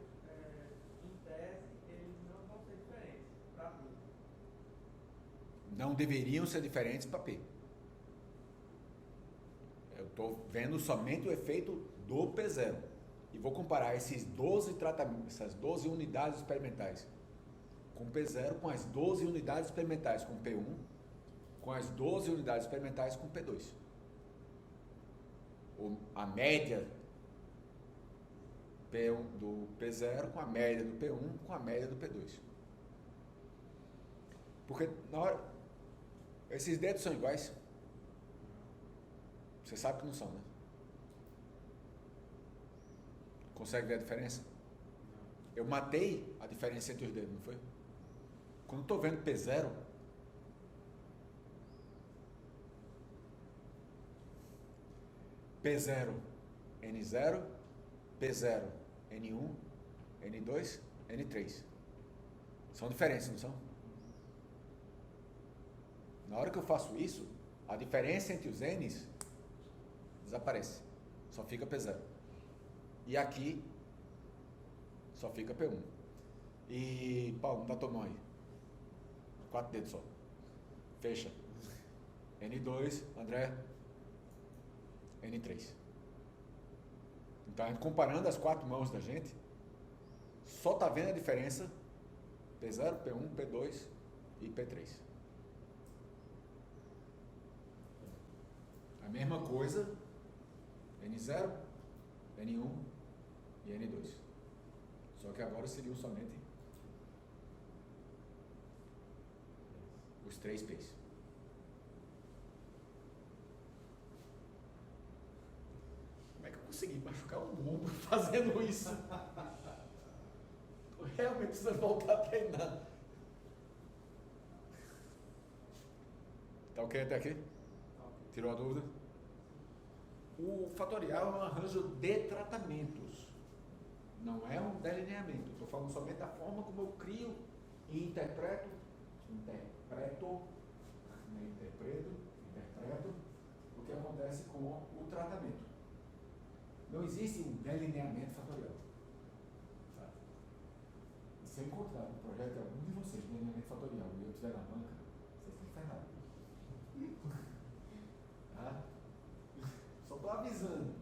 em tese, eles não vão ser diferentes para P. Não deveriam ser diferentes para P. Eu estou vendo somente o efeito do P0. E vou comparar esses 12 tratamentos, essas 12 unidades experimentais com P0 com as 12 unidades experimentais com P1, com as 12 unidades experimentais com P2. A média P1 do P0 com a média do P1 com a média do P2. Porque na hora esses dedos são iguais. Você sabe que não são, né? Consegue ver a diferença? Eu matei a diferença entre os dedos, não foi? Quando eu estou vendo P0, P0, N0, P0, N1, N2, N3. São diferentes, não são? Na hora que eu faço isso, a diferença entre os N's desaparece. Só fica P0. E aqui, só fica P1. E, Paulo, dá tua mão aí. 4 dedos só. Fecha. N2, André. N3. Então, a gente comparando as 4 mãos da gente, só está vendo a diferença P0, P1, P2 e P3. A mesma coisa, N0, N1 e N2. Só que agora seriam somente os 3 P's. Como é que eu consegui machucar o mundo fazendo isso? Eu realmente preciso voltar a treinar. Tá ok até aqui? Tirou a dúvida? O fatorial é um arranjo de tratamentos. Não é um delineamento. Estou falando somente da forma como eu crio e interpreto o que acontece com o tratamento. Não existe um delineamento fatorial. Tá? E se eu encontrar um projeto de algum de vocês, delineamento fatorial, e eu estiver na banca, vocês estão ferrados. Tá? Só estou avisando.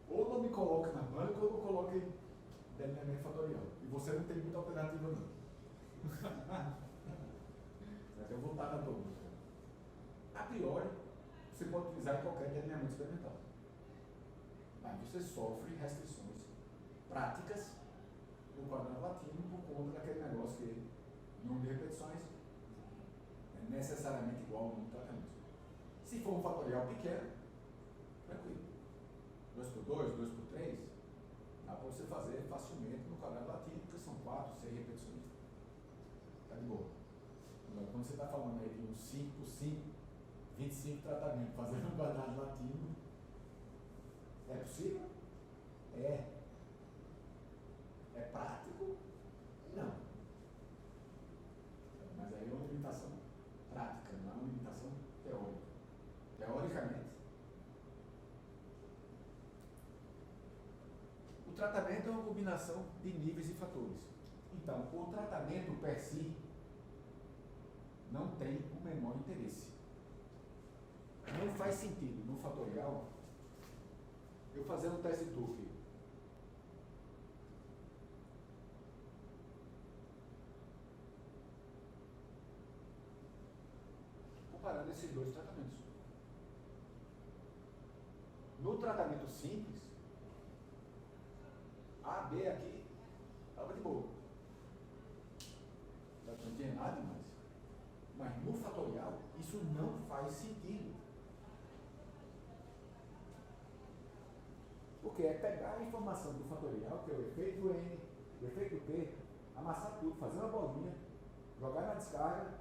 Ou não me coloque na banca, ou não coloque delineamento fatorial. E você não tem muita alternativa, não. Eu vou voltar na tua busca. A priori, você pode utilizar qualquer delineamento experimental. Mas você sofre restrições práticas no quadrado latino por conta daquele negócio que o número de repetições é necessariamente igual ao número de tratamentos. Se for um fatorial pequeno, tranquilo. 2 por 2, 2 por 3, dá para você fazer facilmente no quadrado latino, porque são 4, 6 repetições. Está de boa. Agora, quando você está falando aí de uns 5 por 5, 25 tratamentos, fazendo um quadrado latino, é possível? É. É prático? Não. Mas aí é uma limitação prática, não é uma limitação teórica. Teoricamente, o tratamento é uma combinação de níveis e fatores. Então, o tratamento per si não tem o menor interesse. Não faz sentido no fatorial eu fazer um teste Turing comparando esses dois tratamentos. No tratamento simples, A, B aqui, estava de boa. Não tinha nada demais. Mas no fatorial, isso não faz sentido. Porque é pegar a informação do fatorial, que é o efeito N, o efeito P, amassar tudo, fazer uma bolinha, jogar na descarga,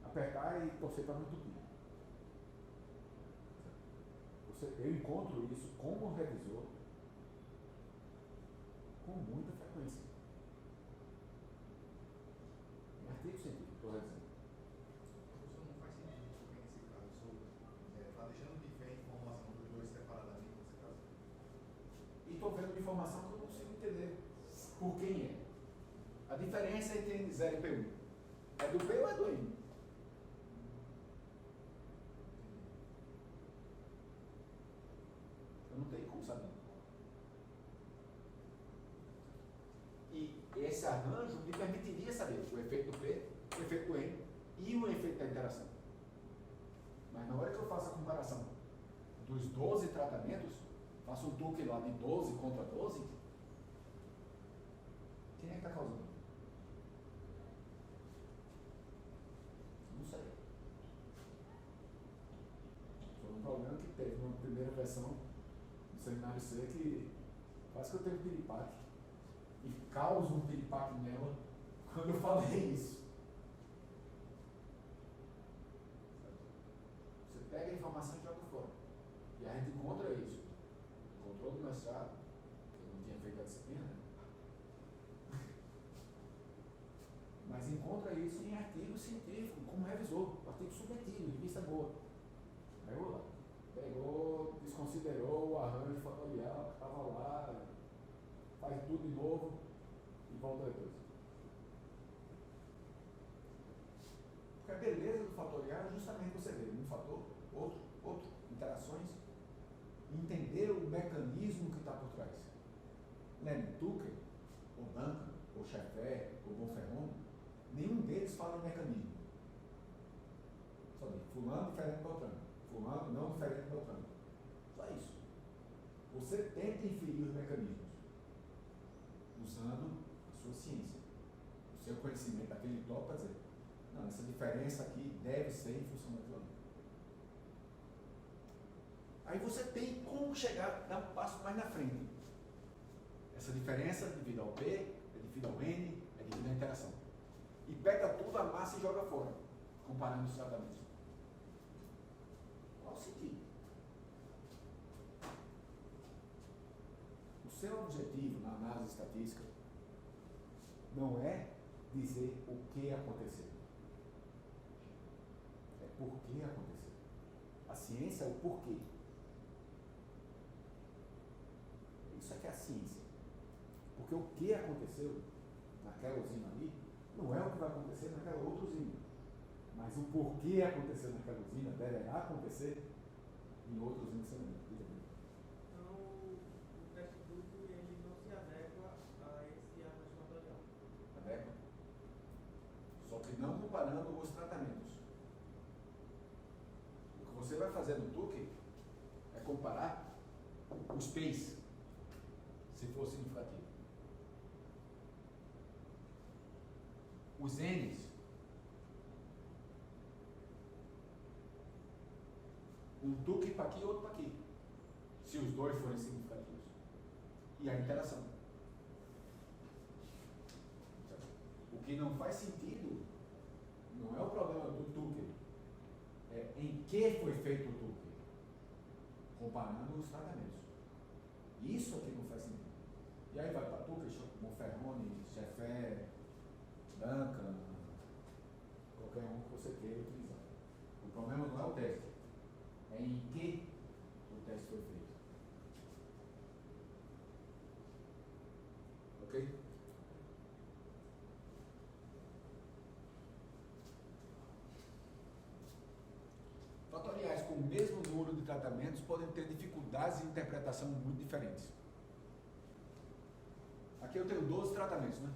apertar e torcer para não entupir. Eu encontro isso como revisor com muita frequência. Em artigo científico, estou revisando. Professor, não faz sentido, porque nesse caso, o senhor está deixando de ver a informação dos dois separadamente nesse caso. E estou vendo uma informação que eu não consigo entender por quem é. A diferença entre 0 e P1 é do P ou é do N? Eu não tenho como saber. E esse arranjo me permitiria saber o efeito do P, o efeito do N e o efeito da interação. Mas na hora que eu faço a comparação dos 12 tratamentos, faço um truque lá de 12 contra 12, quem é que está causando? Não sei. Foi um problema que teve uma primeira versão do seminário C que quase que eu tenho um piripaque. E causo um piripaque nela quando eu falei isso. Você pega a informação e joga fora. E a gente encontra isso. Controle do mestrado, eu não tinha feito a disciplina, mas encontra isso em artigo científico, como revisor, artigo subjetivo, de vista boa. Aí eu lá, pegou, desconsiderou o arranjo fatorial que estava lá, faz tudo de novo e volta depois. Porque a beleza do fatorial é justamente você ver um fator, outro, interações, entender o mecanismo que está por trás. Lembre, Tucker, ou Duncan, ou Schaeffer, ou Bonferroni, nenhum deles fala em mecanismo. Só diz, fulano diferente do Beltrano, fulano não diferente do Beltrano. Só isso. Você tenta inferir os mecanismos, usando a sua ciência, o seu conhecimento daquele tópico para dizer, não, essa diferença aqui deve ser em função daquilo ali. Aí você tem como chegar, dar um passo mais na frente. Essa diferença devido ao P, é devido ao N, é devido à interação. E pega tudo, amassa e joga fora, comparando os tratamentos. Qual o sentido? O seu objetivo na análise estatística não é dizer o que aconteceu. É por que aconteceu. A ciência é o porquê. Isso é que é a ciência. Porque o que aconteceu naquela usina ali não é o que vai acontecer naquela outra usina. Mas o porquê aconteceu naquela usina deverá acontecer em outra usina semelhante. Então, o teste duplo ele não se adequa a esse arranjo fatorial. Adequa. Só que não comparando os tratamentos. O que você vai fazer no Tucker é comparar os P's, se for significativo. Os N's, um Tucker para aqui e outro para aqui, se os dois forem significativos. E a interação. O que não faz sentido não é o problema do Tucker, é em que foi feito o Tucker, comparando os tratamentos. Isso aqui não faz sentido. E aí vai para Tucker, Bonferroni, Schaeffer, Duncan, qualquer um que você queira utilizar. O problema não é o teste, é em que o teste foi feito. Ok? Fatoriais com o mesmo número de tratamentos podem ter dificuldades de interpretação muito diferentes. Aqui eu tenho 12 tratamentos, né?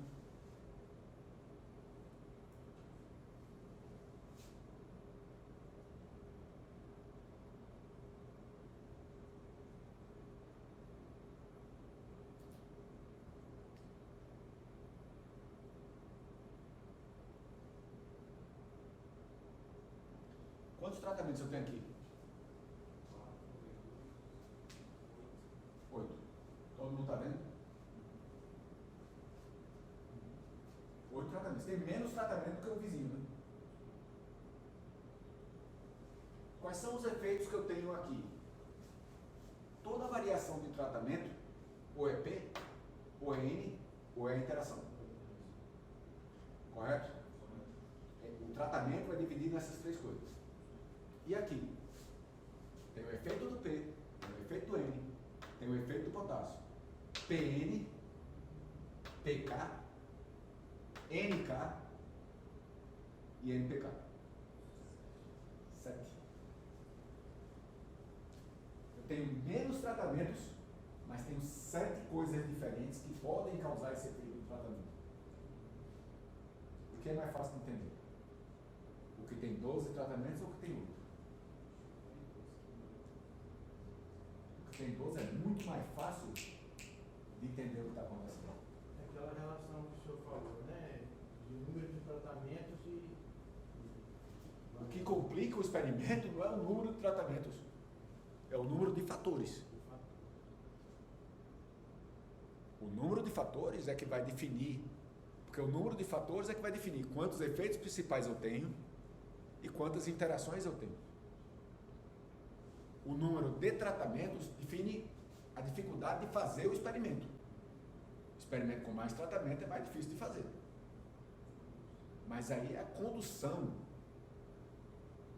tratamentos eu tenho aqui? 8. Todo mundo está vendo? 8 tratamentos. Tem menos tratamento que o vizinho, né? Quais são os efeitos que eu tenho aqui? Toda variação de tratamento, ou é P, ou é N, ou é interação. Correto? O tratamento é dividido nessas 3 coisas. E aqui? Tem o efeito do P, tem o efeito do N, tem o efeito do potássio. PN, PK, NK e NPK. 7. Eu tenho menos tratamentos, mas tenho 7 coisas diferentes que podem causar esse efeito do tratamento. O que é mais fácil de entender? O que tem 12 tratamentos ou o que tem 8? O que tem 12 é muito mais fácil de entender o que está acontecendo. É aquela relação que o senhor falou, né? De número de tratamentos e... O que complica o experimento não é o número de tratamentos, é o número de fatores. O número de fatores é que vai definir, porque o número de fatores é que vai definir quantos efeitos principais eu tenho e quantas interações eu tenho. O número de tratamentos define a dificuldade de fazer o experimento. O experimento com mais tratamento é mais difícil de fazer. Mas aí é a condução,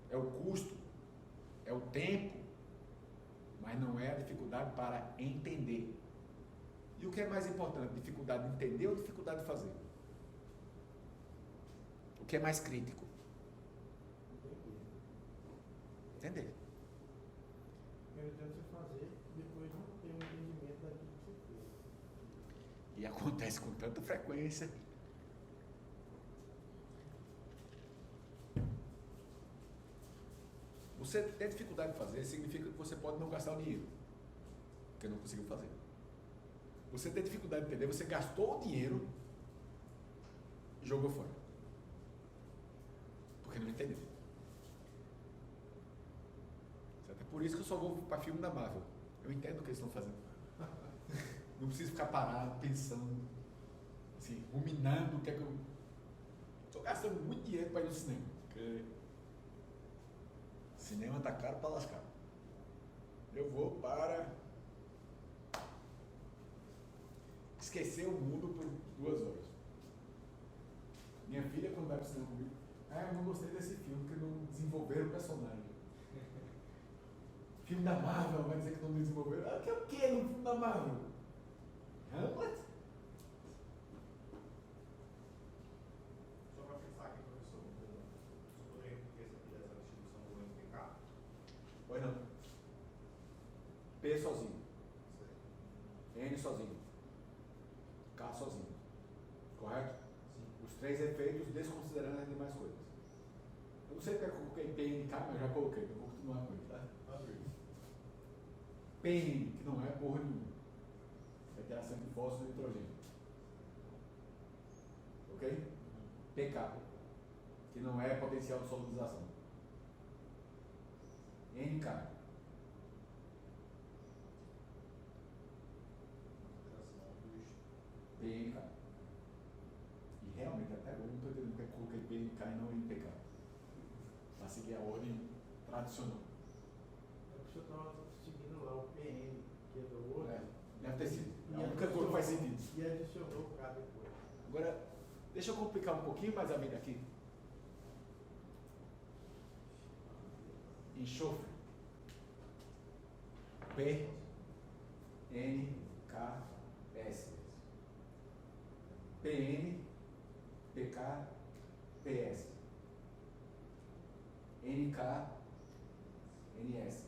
é o custo, é o tempo, mas não é a dificuldade para entender. E o que é mais importante, dificuldade de entender ou dificuldade de fazer? O que é mais crítico? Entender. Primeiro tempo você fazer, depois não ter um entendimento daquilo que você fez. E acontece com tanta frequência. Você ter dificuldade de fazer significa que você pode não gastar o dinheiro, porque não conseguiu fazer. Você ter dificuldade de entender, você gastou o dinheiro e jogou fora, porque não entendeu. É por isso que eu só vou para filme da Marvel. Eu entendo o que eles estão fazendo. Não preciso ficar parado, pensando, assim, ruminando o que é que eu... Estou gastando muito dinheiro para ir no cinema, porque cinema está caro para lascar. Eu vou para esquecer o mundo por 2 horas. Minha filha, quando vai para o cinema comigo, eu não gostei desse filme, porque não desenvolveram o personagem. Filme da Marvel, vai dizer que não desenvolveram. Que é o que no filme da Marvel? Hamlet? Só para fixar aqui, professor, você poderia repetir essa distribuição do NPK? Pois não. P sozinho. N sozinho. K sozinho. Correto? Sim. Os 3 efeitos desconsiderando as demais coisas. Eu não sei porque eu coloquei P, N, K, mas já coloquei. Eu vou continuar com ele, tá? PN, que não é porra nenhuma. É interação de fósforo e nitrogênio. Ok? PK, que não é potencial de solubilização. NK. PNK. E realmente até agora eu não estou entendendo porque eu coloquei PNK e não NPK. Para seguir a ordem tradicional. É porque o senhor estava seguindo lá o PN, que é do outro. Deve ter sido. É a única coisa que faz sentido. E adicionou o K depois. Agora, deixa eu complicar um pouquinho mais a vida aqui. Enxofre. P, N, K, S. PN, PK, PS. NK, NS.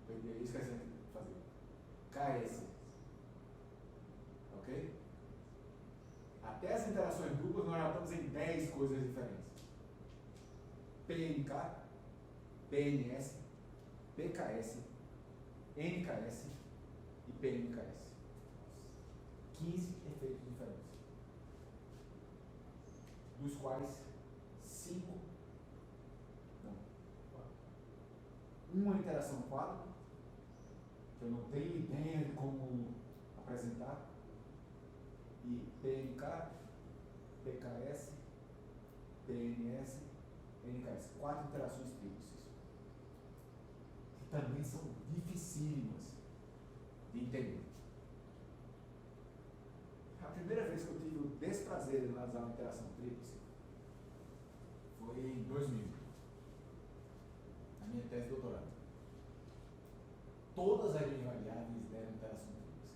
Eu esqueci de fazer. KS. Ok? Até as interações duplas nós já estamos em 10 coisas diferentes. PNK, PNS, PKS, NKS e PNKS. 15 efeitos diferentes. Dos quais 5, não, uma interação quadro, que eu não tenho ideia de como apresentar, e PNK, PKS, PNS, NKS, 4 interações tríplices, que também são dificílimas de entender. A primeira vez que eu tive o desprazer de analisar uma interação tríplice foi em 2000, na minha tese de doutorado. Todas as minhas variáveis deram interação tríplice.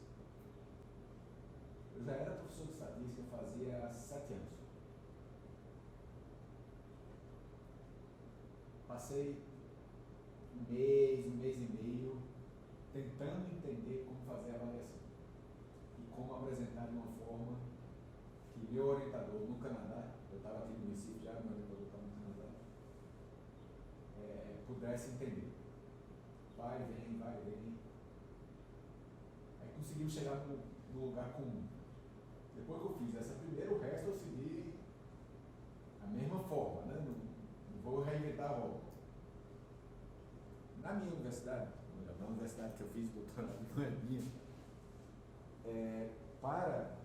Eu já era professor de estatística fazia 7 anos. Passei um mês e meio tentando entender como fazer a avaliação e como apresentar de uma forma que meu orientador no Canadá, eu estava aqui no Recife já, meu orientador estava no Canadá, pudesse entender. Vai, vem. Aí conseguimos chegar no lugar comum. Depois que eu fiz essa primeira, o resto eu segui a mesma forma, né? Não vou reinventar a roda. Na minha universidade, na universidade que eu fiz doutorado, não é minha, para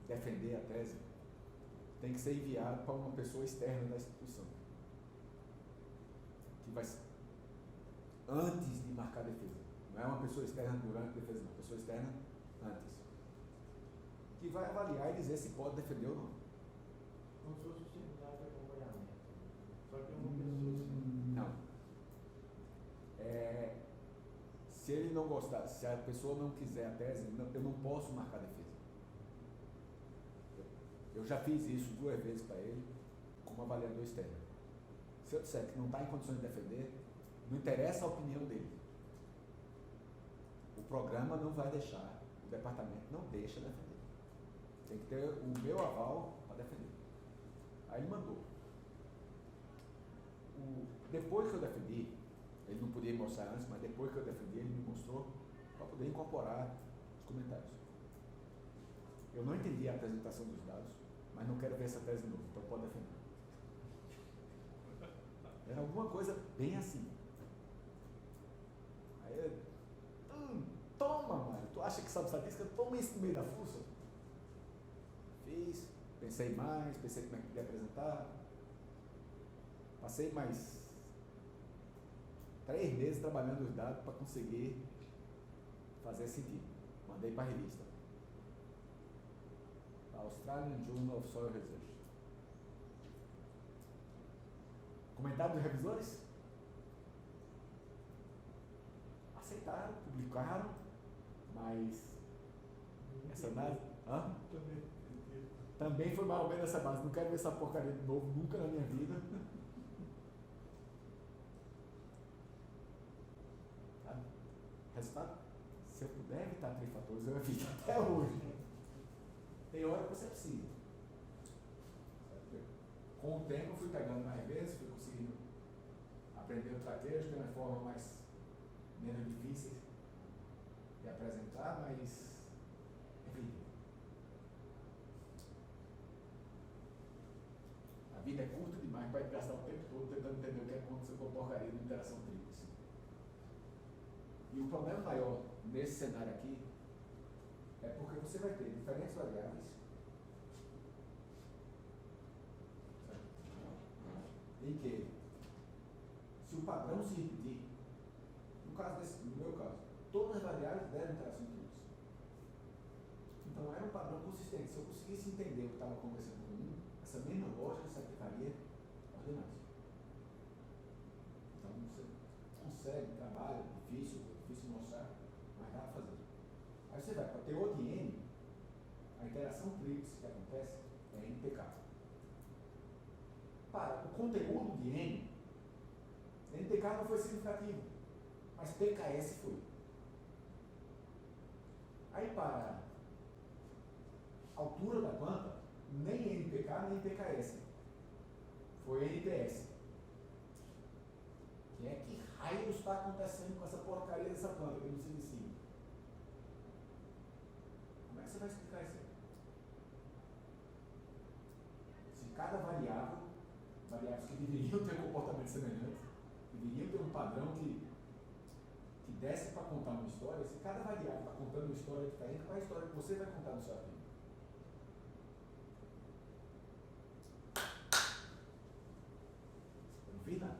defender a tese, tem que ser enviado para uma pessoa externa da instituição, que vai antes de marcar a defesa. Não é uma pessoa externa durante a defesa, não. Uma pessoa externa antes. Que vai avaliar e dizer se pode defender ou não. Como se fosse o seminário de acompanhamento. Só que é uma pessoa. Não. Se ele não gostar, se a pessoa não quiser a tese, eu não posso marcar a defesa. Eu já fiz isso 2 vezes para ele, como avaliador externo. Se eu disser que não está em condições de defender, não interessa a opinião dele. O programa não vai deixar, o departamento não deixa defender. Tem que ter o meu aval para defender. Aí ele mandou. Depois que eu defendi, ele não podia mostrar antes, mas depois que eu defendi, ele me mostrou para poder incorporar os comentários. Eu não entendi a apresentação dos dados, mas não quero ver essa tese de novo, então pode defender. Era alguma coisa bem assim. Aí eu, toma, Mário, tu acha que sabe estatística? Toma isso no meio da fuça. Fiz, pensei mais, pensei como é que podia apresentar. Passei mais 3 meses trabalhando os dados para conseguir fazer sentido. Mandei para a revista. A Australian Journal of Soil Research. Comentário dos revisores? Aceitaram, publicaram, mas essa análise também foi mais ou menos essa base. Não quero ver essa porcaria de novo nunca na minha vida. Tá? Resultado? Se eu puder evitar trifatores, eu evito até hoje. Tem hora que você precisa. Com o tempo eu fui pegando mais vezes, fui conseguindo aprender o traquejo de uma forma menos difícil de apresentar, mas enfim. A vida é curta demais para gastar o tempo todo tentando entender o que aconteceu com a porcaria de interação tríplice. E o problema maior nesse cenário aqui é porque você vai ter diferentes variáveis em que, se o padrão se repetir, no meu caso, todas as variáveis deram interação tríplice. Então era um padrão consistente. Se eu conseguisse entender o que estava acontecendo com um, essa mesma lógica se aplicaria aos demais. Então você consegue, trabalha, difícil mostrar, mas dá para fazer. Aí você vai para a teoria de N, a interação tríplice que acontece é NPK. Para o conteúdo de N, NPK não foi significativo, mas PKS foi. Aí para a altura da planta, nem NPK nem PKS, foi NPS. Que é que raios está acontecendo com essa porcaria dessa planta que não se inicia? Como é que você vai explicar isso aí? Se cada variáveis que deveriam ter comportamentos semelhantes, deveriam ter um padrão que desce para contar uma história, se cada variável está contando uma história diferente, qual é a história que você vai contar no seu artigo? Eu não fiz nada.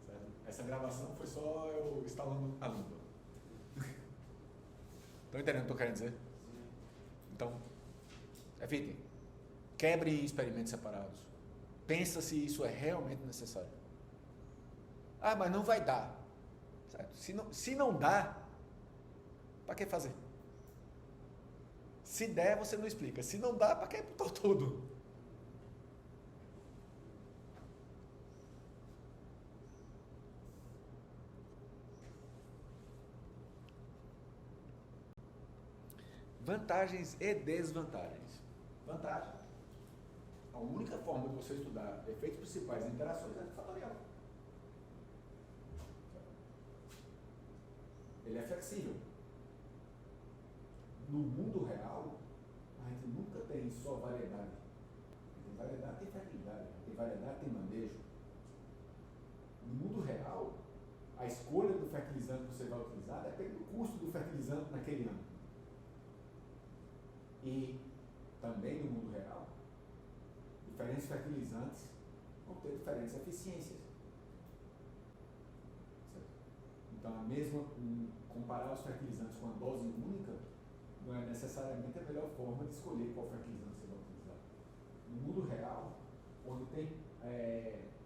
Certo? Essa gravação foi só eu instalando a língua. Estão entendendo o que eu estou querendo dizer? Então, evitem. Quebre experimentos separados. Pensa se isso é realmente necessário. Ah, mas não vai dar. Certo? Se não dá, para que fazer? Se der, você não explica. Se não dá, para que botar tudo? Vantagens e desvantagens. Vantagem. A única forma de você estudar efeitos principais e interações é fatorial. Ele é flexível. No mundo real, a gente nunca tem só variedade. Tem variedade, tem fertilidade. Tem variedade, tem manejo. No mundo real, a escolha do fertilizante que você vai utilizar depende do custo do fertilizante naquele ano. E também no mundo real, diferentes fertilizantes vão ter diferentes eficiências. Certo? Então, comparar os fertilizantes com a dose única não é necessariamente a melhor forma de escolher qual fertilizante você vai utilizar. No mundo real, onde tem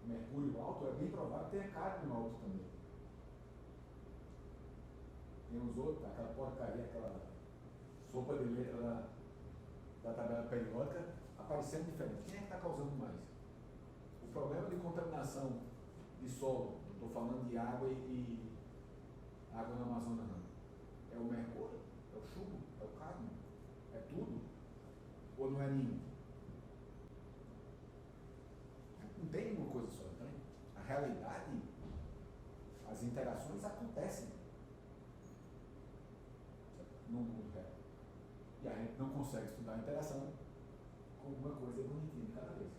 mercúrio alto, é bem provável que tenha cádmio alto também. Tem uns outros, aquela porcaria, aquela sopa de letra da tabela periódica aparecendo diferente. Quem é que está causando mais? O problema de contaminação de solo, estou falando de água e água na Amazônia não. É o mercúrio? É o chumbo? É o cádmio? É tudo? Ou não é nenhum? Não tem uma coisa só, então. A realidade, as interações acontecem no mundo real. E a gente não consegue estudar a interação com uma coisa bonitinha de cada vez.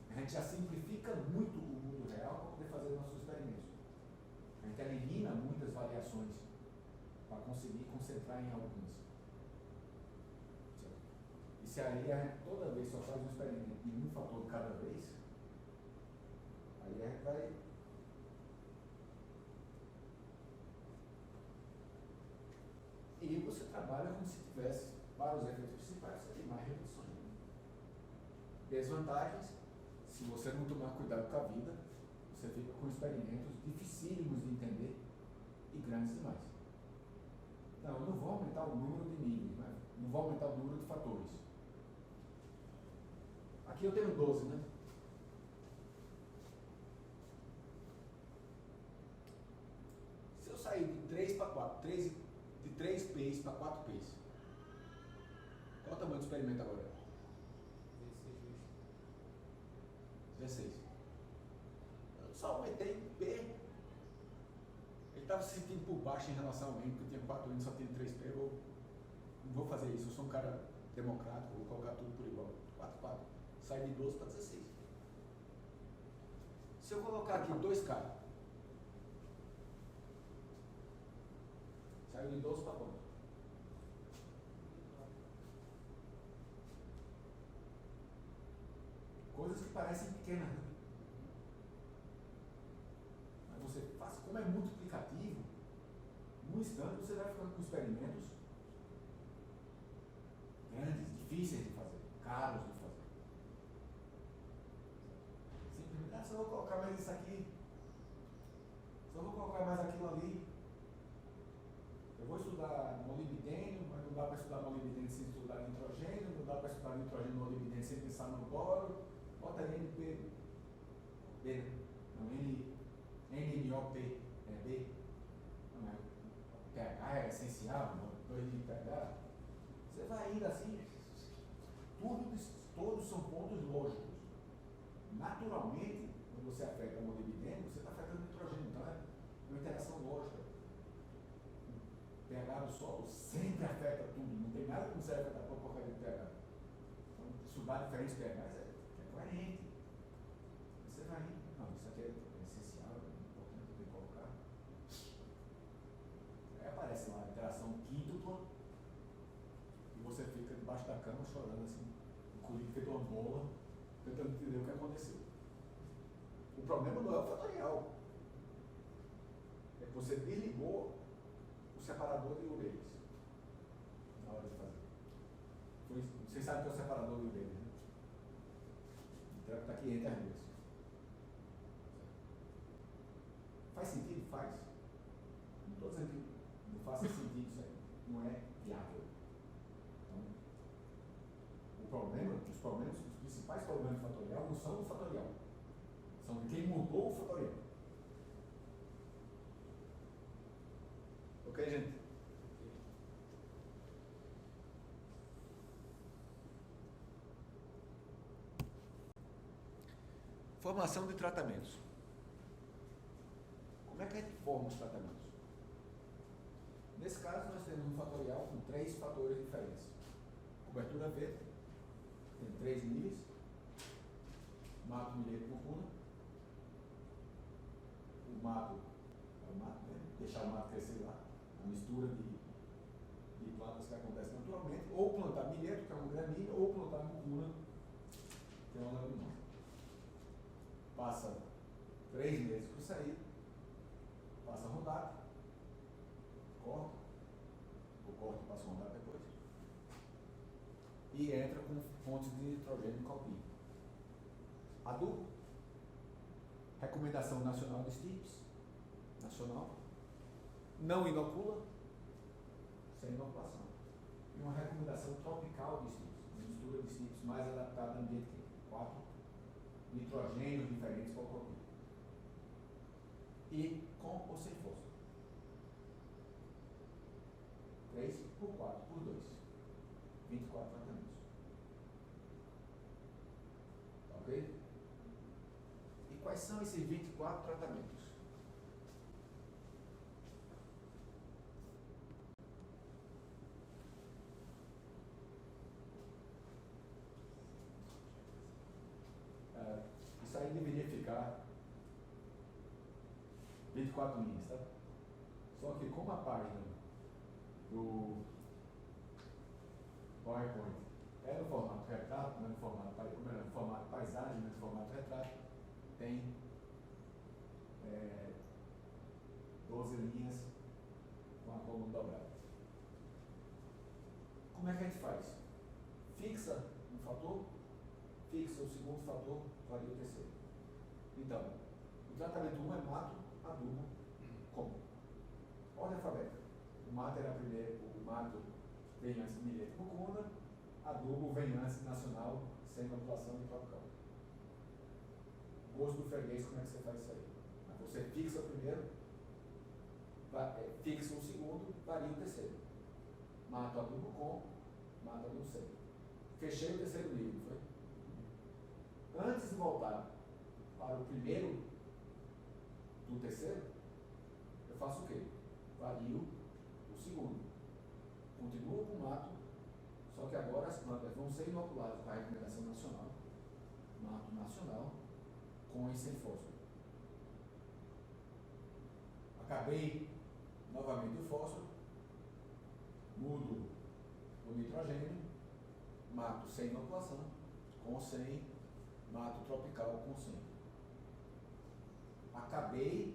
A gente já simplifica muito o mundo real para poder fazer nossos experimentos. A gente elimina muitas variações para conseguir concentrar em algumas. Certo? E se aí a gente toda vez só faz um experimento de um fator cada vez, aí a gente vai... E você trabalha como se tivesse, para os efeitos principais, você tem mais reduções. Desvantagens, se você não tomar cuidado com a vida, você fica com experimentos dificílimos de entender e grandes demais. Não, eu não vou aumentar o número de níveis, né? Não vou aumentar o número de fatores. Aqui eu tenho 12, né? Se eu sair de 3 para 4, de 3 P's para 4 P's, qual o tamanho do experimento agora? 16. Eu só aumentei P. Ele estava se sentindo por baixo em relação a mim, porque eu tinha 4 anos e só tinha 3 P. Eu não vou fazer isso, eu sou um cara democrático, vou colocar tudo por igual. 4, 4. Sai de 12 para 16. Se eu colocar aqui 2K, saiu de 12 para quanto? Coisas que parecem pequenas, né? Mas você faz, como é multiplicativo, num instante você vai ficando com experimentos grandes, difíceis de fazer, caros de fazer. Simplesmente, só vou colocar mais isso aqui, só vou colocar mais aquilo ali. Eu vou estudar molibdênio, mas não dá para estudar molibdênio sem estudar nitrogênio, não dá para estudar nitrogênio e molibdênio sem pensar no boro. Bota NP, B, não, NNOP, é B, não é, pH é essencial, 2 de pH. Você vai indo assim, todos são pontos lógicos. Naturalmente, quando você afeta o molibdênio, você está afetando o nitrogênio, então é uma interação lógica. pH do solo sempre afeta tudo, não tem nada que não serve afetar a porcaria do pH. Então, estudar diferentes pHs é coerente. Você vai indo, não, isso aqui é essencial, debaixo da cama chorando assim, encolhido, feito uma bola, tentando entender o que aconteceu. O problema não é o fatorial. É que você desligou o separador de orelhas na hora de fazer. Vocês sabem o que é o separador de orelhas, né? Então está aqui entre as duas. Faz sentido? Faz. Não estou dizendo que não faça sentido isso aí. Não é viável. Então, os principais problemas do fatorial não são do fatorial. São de quem mudou o fatorial. Ok, gente? Formação de tratamentos. Como é que a gente forma os tratamentos? Nesse caso, nós temos um fatorial com 3 fatores diferentes. Cobertura verde, tem 3 níveis. Mato, milheto, mucuna. O mato, é o mato, né? Deixar o mato crescer lá. A mistura de plantas que acontece naturalmente. Ou plantar milheto, que é uma gramínea, ou plantar mucuna, que é uma leguminosa. Passa 3 meses para sair, passa a rodar, corta, ou corta e passa a rodar depois, e entra com fontes de nitrogênio em copinho. Adubo, recomendação nacional de STIPs, nacional, não inocula, sem inoculação, e uma recomendação tropical de STIPs, uma mistura de STIPs mais adaptada ao ambiente químico. 4 nitrogênios diferentes para o copinho. E com ou sem fósforo. 3 por 4 por 2. 24 tratamentos. Ok? E quais são esses 24 tratamentos? Isso aí deveria ficar 24 linhas, tá? Só que como a página do PowerPoint é no formato retrato, não é no formato paisagem, não é no formato retrato, tem 12 linhas com a coluna dobrada. Como é que a gente faz? Fixa um fator, fixa o segundo fator, varia o terceiro. Então, o tratamento 1 é mato, adubo, como? Ordem alfabética. O mato era primeiro, o mato vem antes de milheto e mucuna, adubo vem antes nacional, sem inoculação e tropical. Gosto do freguês, como é que você faz isso aí? Você fixa o primeiro, fixa o segundo, varia o terceiro. Mato, adubo com, mato, adubo sem. Fechei o terceiro nível, foi? Antes de voltar para o primeiro do terceiro, eu faço o quê? Vario o segundo. Continuo com o mato, só que agora as plantas vão ser inoculadas para a recomendação nacional. Mato nacional, com e sem fósforo. Acabei novamente o fósforo, mudo o nitrogênio, mato sem inoculação, com sem, mato tropical com sem. Acabei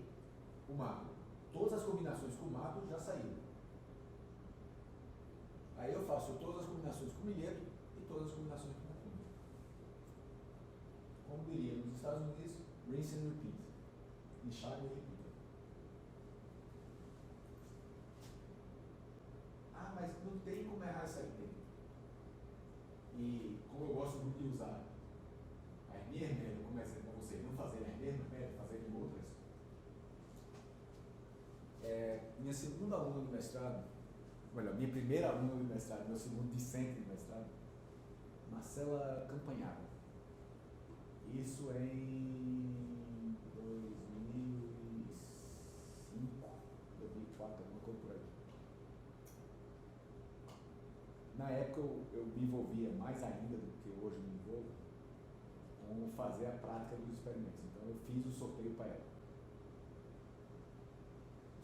o mato. Todas as combinações com o mato já saíram. Aí eu faço todas as combinações com milheto e todas as combinações com mucuna. Como diria nos Estados Unidos, rinse and repeat. Enxaga e repita. Ah, mas não tem como errar isso aí. E como eu gosto muito de usar a minha remédio como exemplo para vocês não fazerem as mesmas remédios, fazerem outras. Minha segunda aluna do mestrado, minha primeira aluna do mestrado, meu segundo discente do mestrado, Marcela Campanharo. Isso em 2005, 2004, alguma coisa por aí. Na época eu me envolvia mais ainda do que hoje me envolvo com fazer a prática dos experimentos. Então eu fiz o sorteio para ela.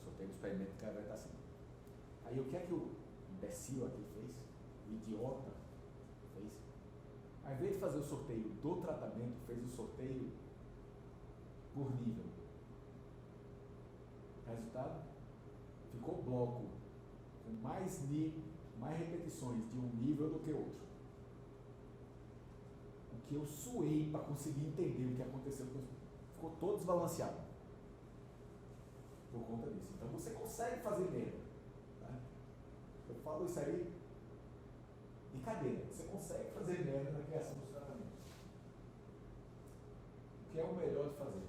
O sorteio do experimento que ela vai estar assim. Aí o que é que o imbecil aqui fez? O idiota fez. Ao invés de fazer o sorteio do tratamento, fez o sorteio por nível. Resultado? Ficou bloco com mais repetições de um nível do que outro. O que eu suei para conseguir entender o que aconteceu, ficou todo desbalanceado por conta disso. Então você consegue fazer merda, tá? Eu falo isso aí de cadeira. Você consegue fazer merda na criação dos tratamentos. O que é o melhor de fazer?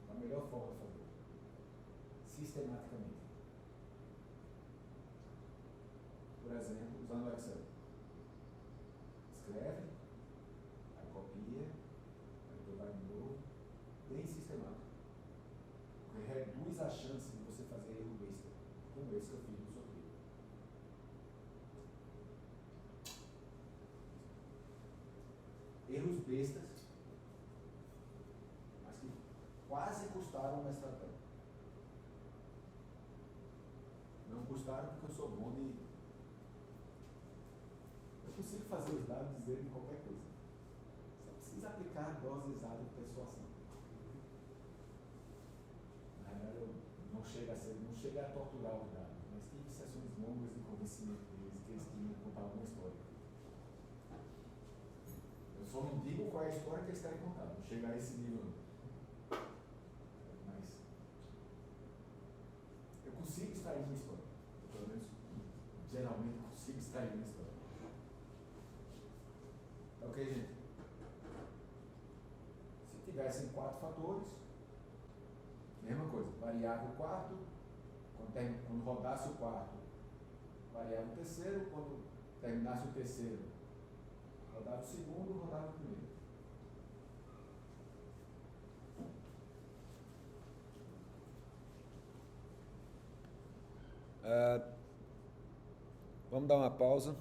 A melhor forma de fazer? Sistematicamente. Por exemplo, usando o Excel. Escreve, aí copia, aí depois vai de novo, bem sistemático. Porque reduz a chance de você fazer erro besta, como esse que eu fiz no sorteio. Erros bestas, mas que quase custaram uma estratégia. Não custaram porque eu sou bom de... Eu consigo fazer os dados dizerem qualquer coisa. Só precisa aplicar a dose exata de persuasão. Na verdade, eu não chega a torturar os dados, mas tive sessões longas de convencimento deles que eles tinham que contar alguma história. Eu só não digo qual é a história que eles querem contar, não chega a esse nível. Mas eu consigo extrair uma história. Pelo menos, geralmente, consigo extrair uma história. Ok, gente? Se tivessem 4 fatores, mesma coisa, variava o quarto, quando rodasse o quarto, variava o terceiro, quando terminasse o terceiro, rodava o segundo, rodava o primeiro. Vamos dar uma pausa.